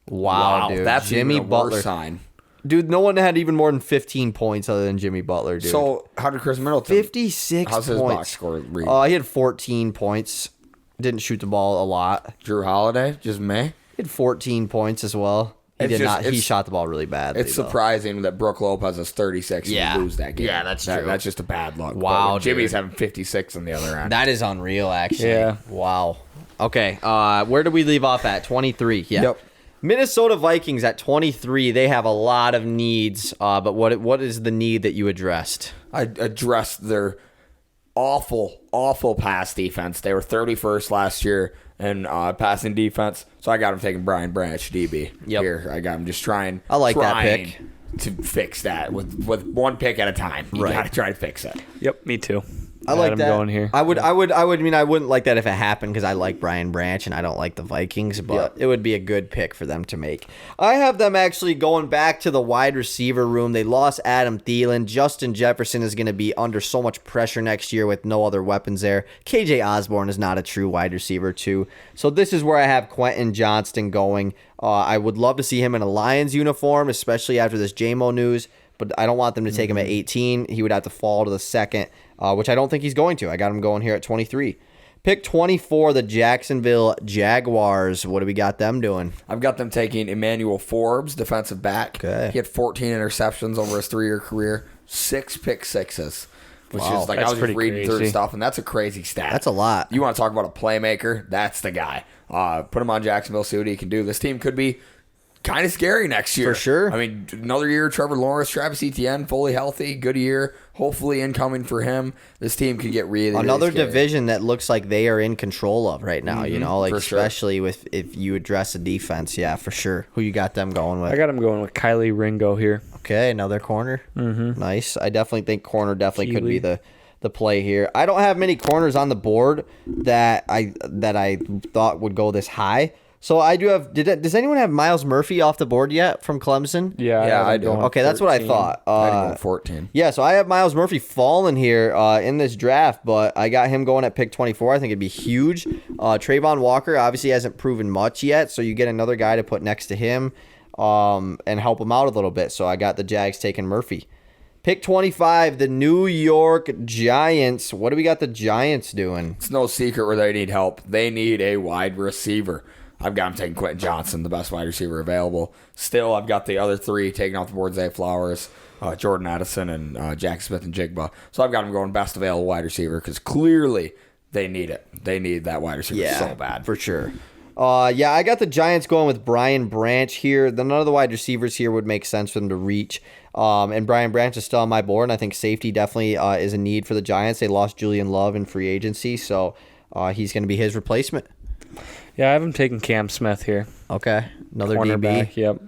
Wow, dude. That's Jimmy even a Butler. worse sign. Dude, no one had even more than 15 points other than Jimmy Butler, dude. So how did Chris Middleton? 56 How's his points. box score read? He had 14 points. Didn't shoot the ball a lot. Drew Holiday, just me. He had 14 points as well. He It's did just- not. He it's- shot the ball really badly. It's though. surprising that Brooke Lopez has 36 Yeah. and lose that game. Yeah, that's true. That's just a bad luck. Wow, But Jimmy's dude. having 56 on the other end. That is unreal, actually. Yeah. Wow. Okay. Where did we leave off at? 23. Yeah. Yep. Minnesota Vikings at 23. They have a lot of needs. But what is the need that you addressed? I addressed their awful pass defense. They were 31st last year in passing defense, so I got him taking Brian Branch, DB. Yep. Here, I got him just trying. I like that pick. To fix that with one pick at a time. You Right. got to try to fix it. Yep, me too. I like him that. going here. I wouldn't like that if it happened because I like Brian Branch and I don't like the Vikings, but it would be a good pick for them to make. I have them actually going back to the wide receiver room. They lost Adam Thielen. Justin Jefferson is going to be under so much pressure next year with no other weapons there. KJ Osborne is not a true wide receiver too. So this is where I have Quentin Johnston going. I would love to see him in a Lions uniform, especially after this JMO news, but I don't want them to take him at 18. He would have to fall to the second, which I don't think he's going to. I got him going here at 23. Pick 24, the Jacksonville Jaguars. What do we got them doing? I've got them taking Emmanuel Forbes, defensive back. Okay. He had 14 interceptions over his 3-year career, 6 pick sixes. Which Wow. is like, That's I was just pretty reading through crazy. stuff, and that's a crazy stat. That's a lot. You want to talk about a playmaker? That's the guy. Put him on Jacksonville, see what he can do. This team could be kind of scary next year. For sure. I mean, another year, Trevor Lawrence, Travis Etienne, fully healthy, good year. Hopefully incoming for him. This team could get really, Another really scary. division that looks like they are in control of right now, you know, like for sure. especially with if you address the defense. Yeah, for sure. Who you got them going with? I got him going with Kylie Ringo here. Okay, another corner. Mm-hmm. Nice. I definitely think corner definitely could be Keely. the play here. I don't have many corners on the board that I thought would go this high. So I do have. Does anyone have Miles Murphy off the board yet from Clemson? Yeah, Yeah, have I him do. going Okay, that's what I 13. thought. I had him going 14. Yeah, so I have Miles Murphy falling here in this draft, but I got him going at pick 24. I think it'd be huge. Trayvon Walker obviously hasn't proven much yet, so you get another guy to put next to him and help him out a little bit. So I got the Jags taking Murphy. Pick 25, the New York Giants. What do we got the Giants doing? It's no secret where they need help. They need a wide receiver. I've got him taking Quentin Johnson, the best wide receiver available. Still, I've got the other 3 taking off the board: Zay Flowers, Jordan Addison, and Jack Smith and Jigba. So I've got him going best available wide receiver because clearly they need it. They need that wide receiver so bad. For sure. Yeah, I got the Giants going with Brian Branch here. None of the wide receivers here would make sense for them to reach. And Brian Branch is still on my board, and I think safety definitely is a need for the Giants. They lost Julian Love in free agency, so he's going to be his replacement. Yeah, I have him taking Cam Smith here. Okay, another Cornerback, DB. yep.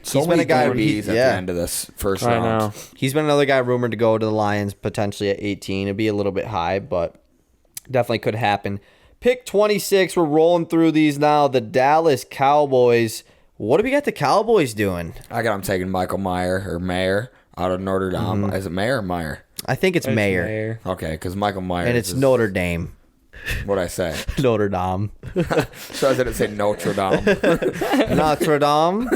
So He's many been a guy- DBs at the yeah. end of this first I round. know. He's been another guy rumored to go to the Lions potentially at 18. It'd be a little bit high, but definitely could happen. Pick 26. We're rolling through these now. The Dallas Cowboys. What do we got the Cowboys doing? I got them taking Michael Mayer out of Notre Dame. Is it Mayer or Meyer? I think it's Mayer. Okay, because Michael Myers. And it's Notre Dame. What'd I say? Notre Dame. So I didn't say Notre Dame. Notre Dame.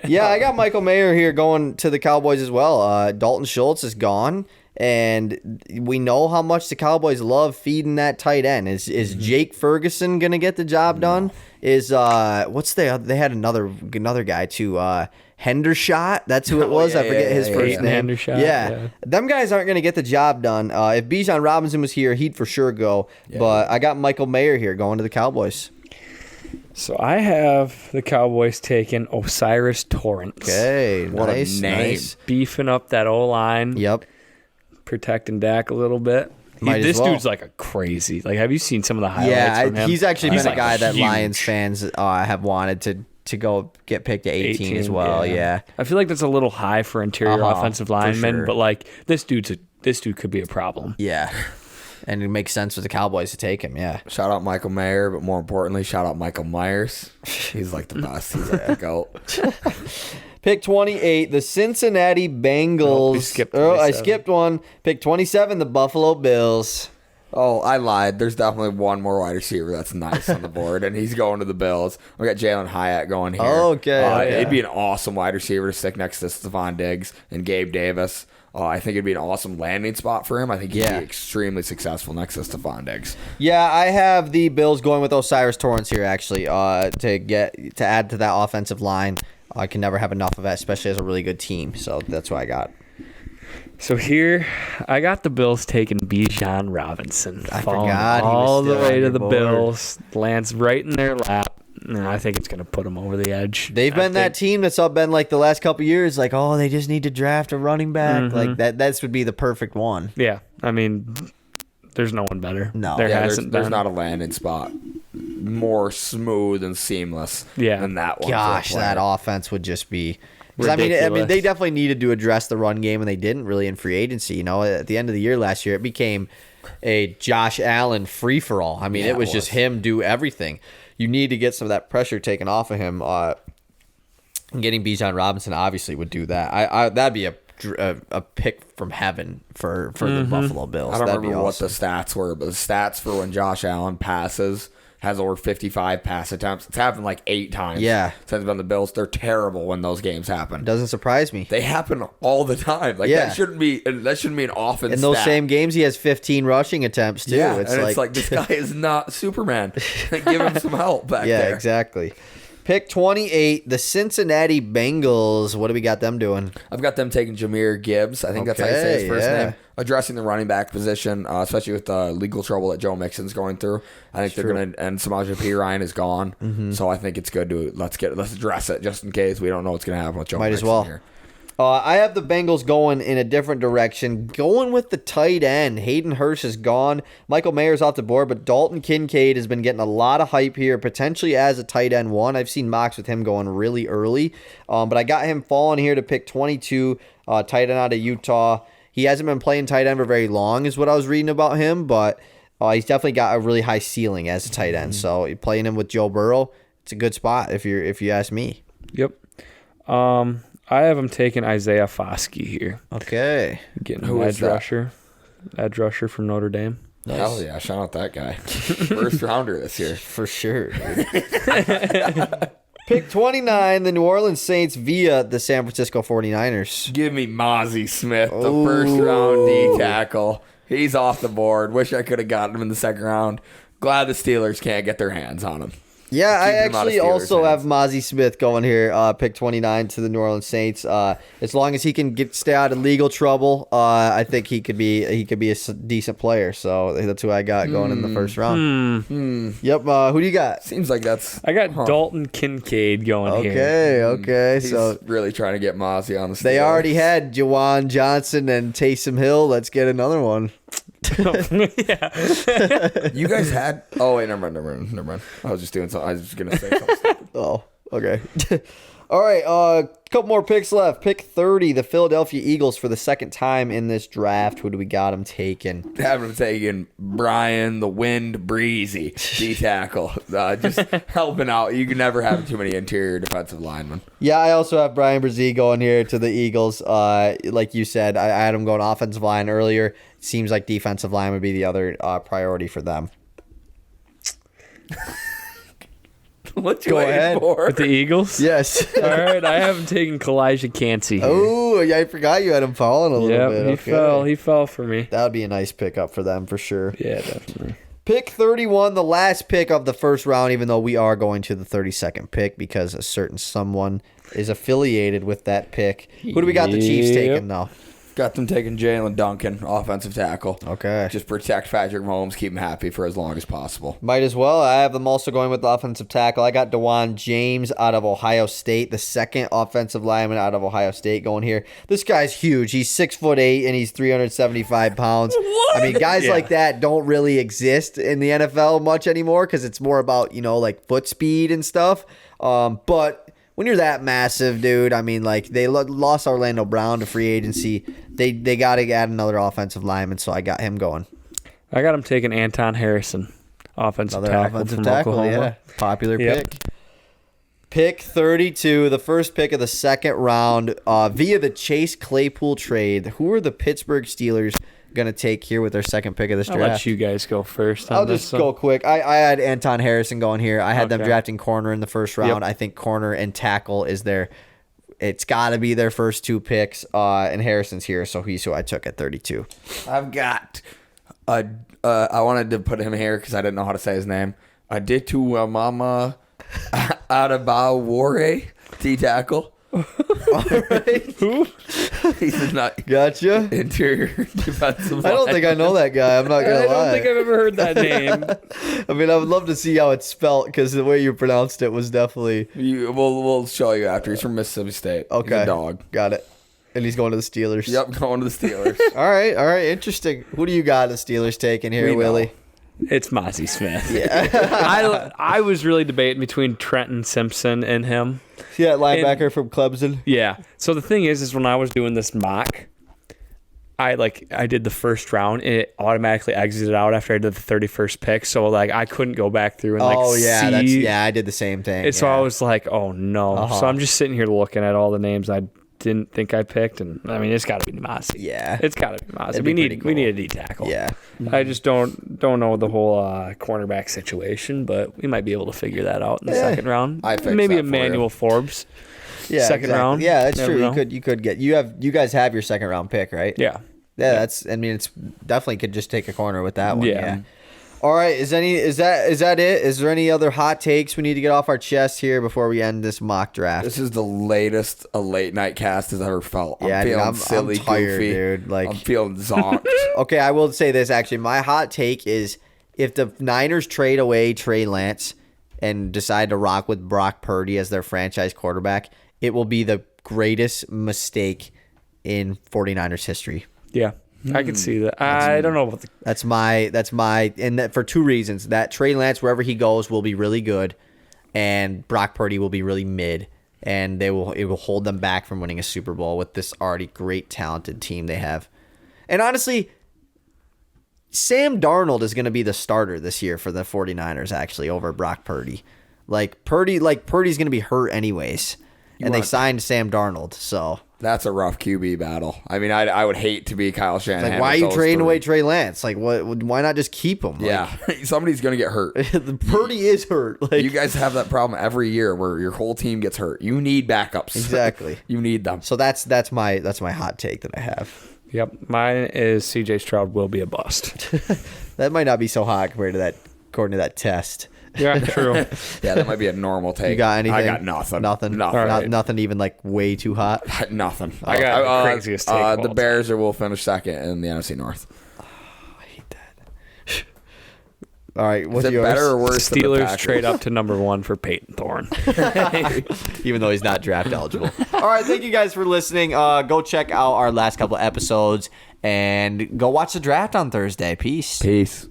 Yeah, I got Michael Mayer here going to the Cowboys as well. Dalton Schultz is gone, and we know how much the Cowboys love feeding that tight end. Is Jake Ferguson gonna get the job done? Is they had another guy too. Hendershot, that's who it was. I forget his first name. Hendershot. Yeah, them guys aren't going to get the job done. If Bijan Robinson was here, he'd for sure go. Yeah. But I got Michael Mayer here going to the Cowboys. So I have the Cowboys taking Osiris Torrance. Okay, what nice, a name. Nice. Beefing up that O-line. Yep. Protecting Dak a little bit. This dude's like a crazy. Like, have you seen some of the highlights from him? He's actually been a guy that Lions fans have wanted to go get picked at 18 as well. Yeah. I feel like that's a little high for interior offensive linemen, sure. but like this dude could be a problem. Yeah. And it makes sense for the Cowboys to take him, yeah. Shout out Michael Mayer, but more importantly, shout out Michael Myers. He's like the best. He's like a goat. Pick 28, the Cincinnati Bengals. I skipped one. Pick 27, the Buffalo Bills. Oh, I lied. There's definitely one more wide receiver that's nice on the board, and he's going to the Bills. We got Jalen Hyatt going here. Okay. It'd be an awesome wide receiver to stick next to Stephon Diggs and Gabe Davis. I think it'd be an awesome landing spot for him. I think he'd be extremely successful next to Stephon Diggs. Yeah, I have the Bills going with Osiris Torrance here, actually, to add to that offensive line. I can never have enough of that, especially as a really good team. So that's what I got. So here, I got the Bills taking Bijan Robinson. I forgot he was all the still way on to your the board. Bills. Lands right in their lap. And I think it's going to put them over the edge. They've been that team that's been like the last couple of years, like, oh, they just need to draft a running back. Like that would be the perfect one. Yeah, I mean, there's no one better. No. there hasn't. There's not a landing spot more smooth and seamless than that one. Gosh, that offense would just be. I mean, they definitely needed to address the run game, and they didn't really in free agency. You know, at the end of the year last year, it became a Josh Allen free for all. I mean, it was just him do everything. You need to get some of that pressure taken off of him. Getting Bijan Robinson obviously would do that. That'd be a pick from heaven for the Buffalo Bills. I don't That'd remember be what awesome. the stats were, but the stats for when Josh Allen passes has over 55 pass attempts. It's happened like 8 times. Yeah. Since it's been the Bills. They're terrible when those games happen. Doesn't surprise me. They happen all the time. Like that shouldn't be an offense. In those stat. same games, he has 15 rushing attempts too. Yeah, it's like this guy is not Superman. Give him some help back there. Yeah, exactly. Pick 28, the Cincinnati Bengals. What do we got them doing? I've got them taking Jahmyr Gibbs. I think that's how you say his first name. Addressing the running back position, especially with the legal trouble that Joe Mixon's going through. I think they're going to, and Samaje Perine is gone. So I think it's good to let's address it just in case we don't know what's going to happen with Joe Mixon. Might as well. Here. I have the Bengals going in a different direction, going with the tight end. Hayden Hurst is gone. Michael Mayer's off the board, but Dalton Kincaid has been getting a lot of hype here, potentially as a tight end one. I've seen mocks with him going really early, but I got him falling here to pick 22, tight end out of Utah. He hasn't been playing tight end for very long is what I was reading about him, but he's definitely got a really high ceiling as a tight end. So playing him with Joe Burrow, it's a good spot if you ask me. Yep. I have him taking Isaiah Foskey here. Okay. Getting an edge rusher from Notre Dame. Nice. Hell yeah, shout out that guy. First rounder this year. For sure. Pick 29, the New Orleans Saints via the San Francisco 49ers. Give me Mozzie Smith, the first round D tackle. He's off the board. Wish I could have gotten him in the second round. Glad the Steelers can't get their hands on him. Yeah, I actually also have Mozzie Smith going here, pick 29 to the New Orleans Saints. As long as he can stay out of legal trouble, I think he could be a decent player. So that's who I got going in the first round. Yep. Who do you got? Seems like that's. I got Dalton Kincaid going here. Okay. He's So really trying to get Mozzie on the Steelers. they already had Jawan Johnson and Taysom Hill. Let's get another one. You guys had. Oh wait, never mind. I was just doing something. I was just gonna say something. Oh, okay. All right, a couple more picks left. Pick 30, the Philadelphia Eagles for the second time in this draft. Who do we got them taking? Have them taking Brian the Wind Breezy, D-tackle. Just helping out. You can never have too many interior defensive linemen. Yeah, I also have Brian Brzee going here to the Eagles. Like you said, I had him going offensive line earlier. It seems like defensive line would be the other priority for them. What you waiting for? With the Eagles? Yes. All right, I have him taking Kalijah Cansey here. Oh, yeah, I forgot you had him falling a little bit. He fell for me. That would be a nice pickup for them for sure. Yeah, definitely. Pick 31, the last pick of the first round, even though we are going to the 32nd pick because a certain someone is affiliated with that pick. Who do we got the Chiefs taking, though? Got them taking Jalen Duncan, offensive tackle. Okay. Just protect Patrick Mahomes, keep him happy for as long as possible. Might as well. I have them also going with the offensive tackle. I got DeJuan James out of Ohio State, the second offensive lineman out of Ohio State going here. This guy's huge. He's 6'8" and he's 375 pounds. What? I mean, guys like that don't really exist in the NFL much anymore because it's more about, like foot speed and stuff. But when you're that massive, dude, I mean, like, they lost Orlando Brown to free agency. They got to add another offensive lineman, so I got him going. I got him taking Anton Harrison, offensive tackle from Oklahoma. Yeah. Popular pick. Pick 32, the first pick of the second round, via the Chase Claypool trade. Who are the Pittsburgh Steelers going to take here with their second pick of this draft? I'll let you guys go first. I'll just go quick. I had Anton Harrison going here. I had them drafting corner in the first round. Yep. I think corner and tackle is it's got to be their first two picks, and Harrison's here, so he's who I took at 32. I've got, I wanted to put him here because I didn't know how to say his name. Aditu Mama Adebawore, D-tackle. All right. Who? He's not gotcha. Interior defensive line. I don't think I know that guy. I'm not going to lie. I don't think I've ever heard that name. I mean, I would love to see how it's spelt because the way you pronounced it was definitely... We'll show you after. He's from Mississippi State. Okay. He's a dog. Got it. And he's going to the Steelers. Yep, going to the Steelers. All right. Interesting. Who do you got the Steelers taking here, Willie? It's Mozzie Smith. Yeah. I was really debating between Trenton Simpson and him. Yeah, linebacker from Clemson. Yeah. So the thing is when I was doing this mock, I did the first round and it automatically exited out after I did the 31st pick. So I couldn't go back through and see. I did the same thing. And so I was like, oh no. Uh-huh. So I'm just sitting here looking at all the names I didn't think I picked, and I mean it's got to be Mozzie. Yeah, it's got to be Mozzie. We need a D tackle. Yeah, I just don't know the whole cornerback situation, but we might be able to figure that out in the second round. Maybe Emmanuel Forbes. Yeah, second round. Yeah, that's true. You could get you guys have your second round pick, right? Yeah. Yeah, it's definitely could just take a corner with that one. Yeah. All right, is that it? Is there any other hot takes we need to get off our chest here before we end this mock draft? This is the latest a late night cast has ever felt. I'm feeling silly, I'm tired, goofy, dude. I'm feeling zonked. Okay, I will say this actually. My hot take is if the Niners trade away Trey Lance and decide to rock with Brock Purdy as their franchise quarterback, it will be the greatest mistake in 49ers history. Yeah. I can see that. I don't know about that's my and that for two reasons. That Trey Lance wherever he goes will be really good, and Brock Purdy will be really mid, and it will hold them back from winning a Super Bowl with this already great talented team they have. And honestly, Sam Darnold is going to be the starter this year for the 49ers actually over Brock Purdy. Purdy's going to be hurt anyways. They signed Sam Darnold, so that's a rough QB battle. I mean, I would hate to be Kyle Shanahan. Why are you trading away Trey Lance? Why not just keep him? Yeah, somebody's gonna get hurt. Purdy is hurt. You guys have that problem every year where your whole team gets hurt. You need backups. Exactly. You need them. So that's my hot take that I have. Yep, mine is C.J. Stroud will be a bust. That might not be so hot compared to that, according to that test. Yeah, true. Yeah, that might be a normal take. You got anything? I got nothing. Nothing. Right. Nothing even way too hot. Nothing. I got the craziest take. The Bears will finish second in the NFC North. Oh, I hate that. All right, what's is it yours? better or worse? Steelers trade up to number 1 for Peyton Thorne, even though he's not draft eligible. All right, thank you guys for listening. Go check out our last couple episodes and go watch the draft on Thursday. Peace. Peace.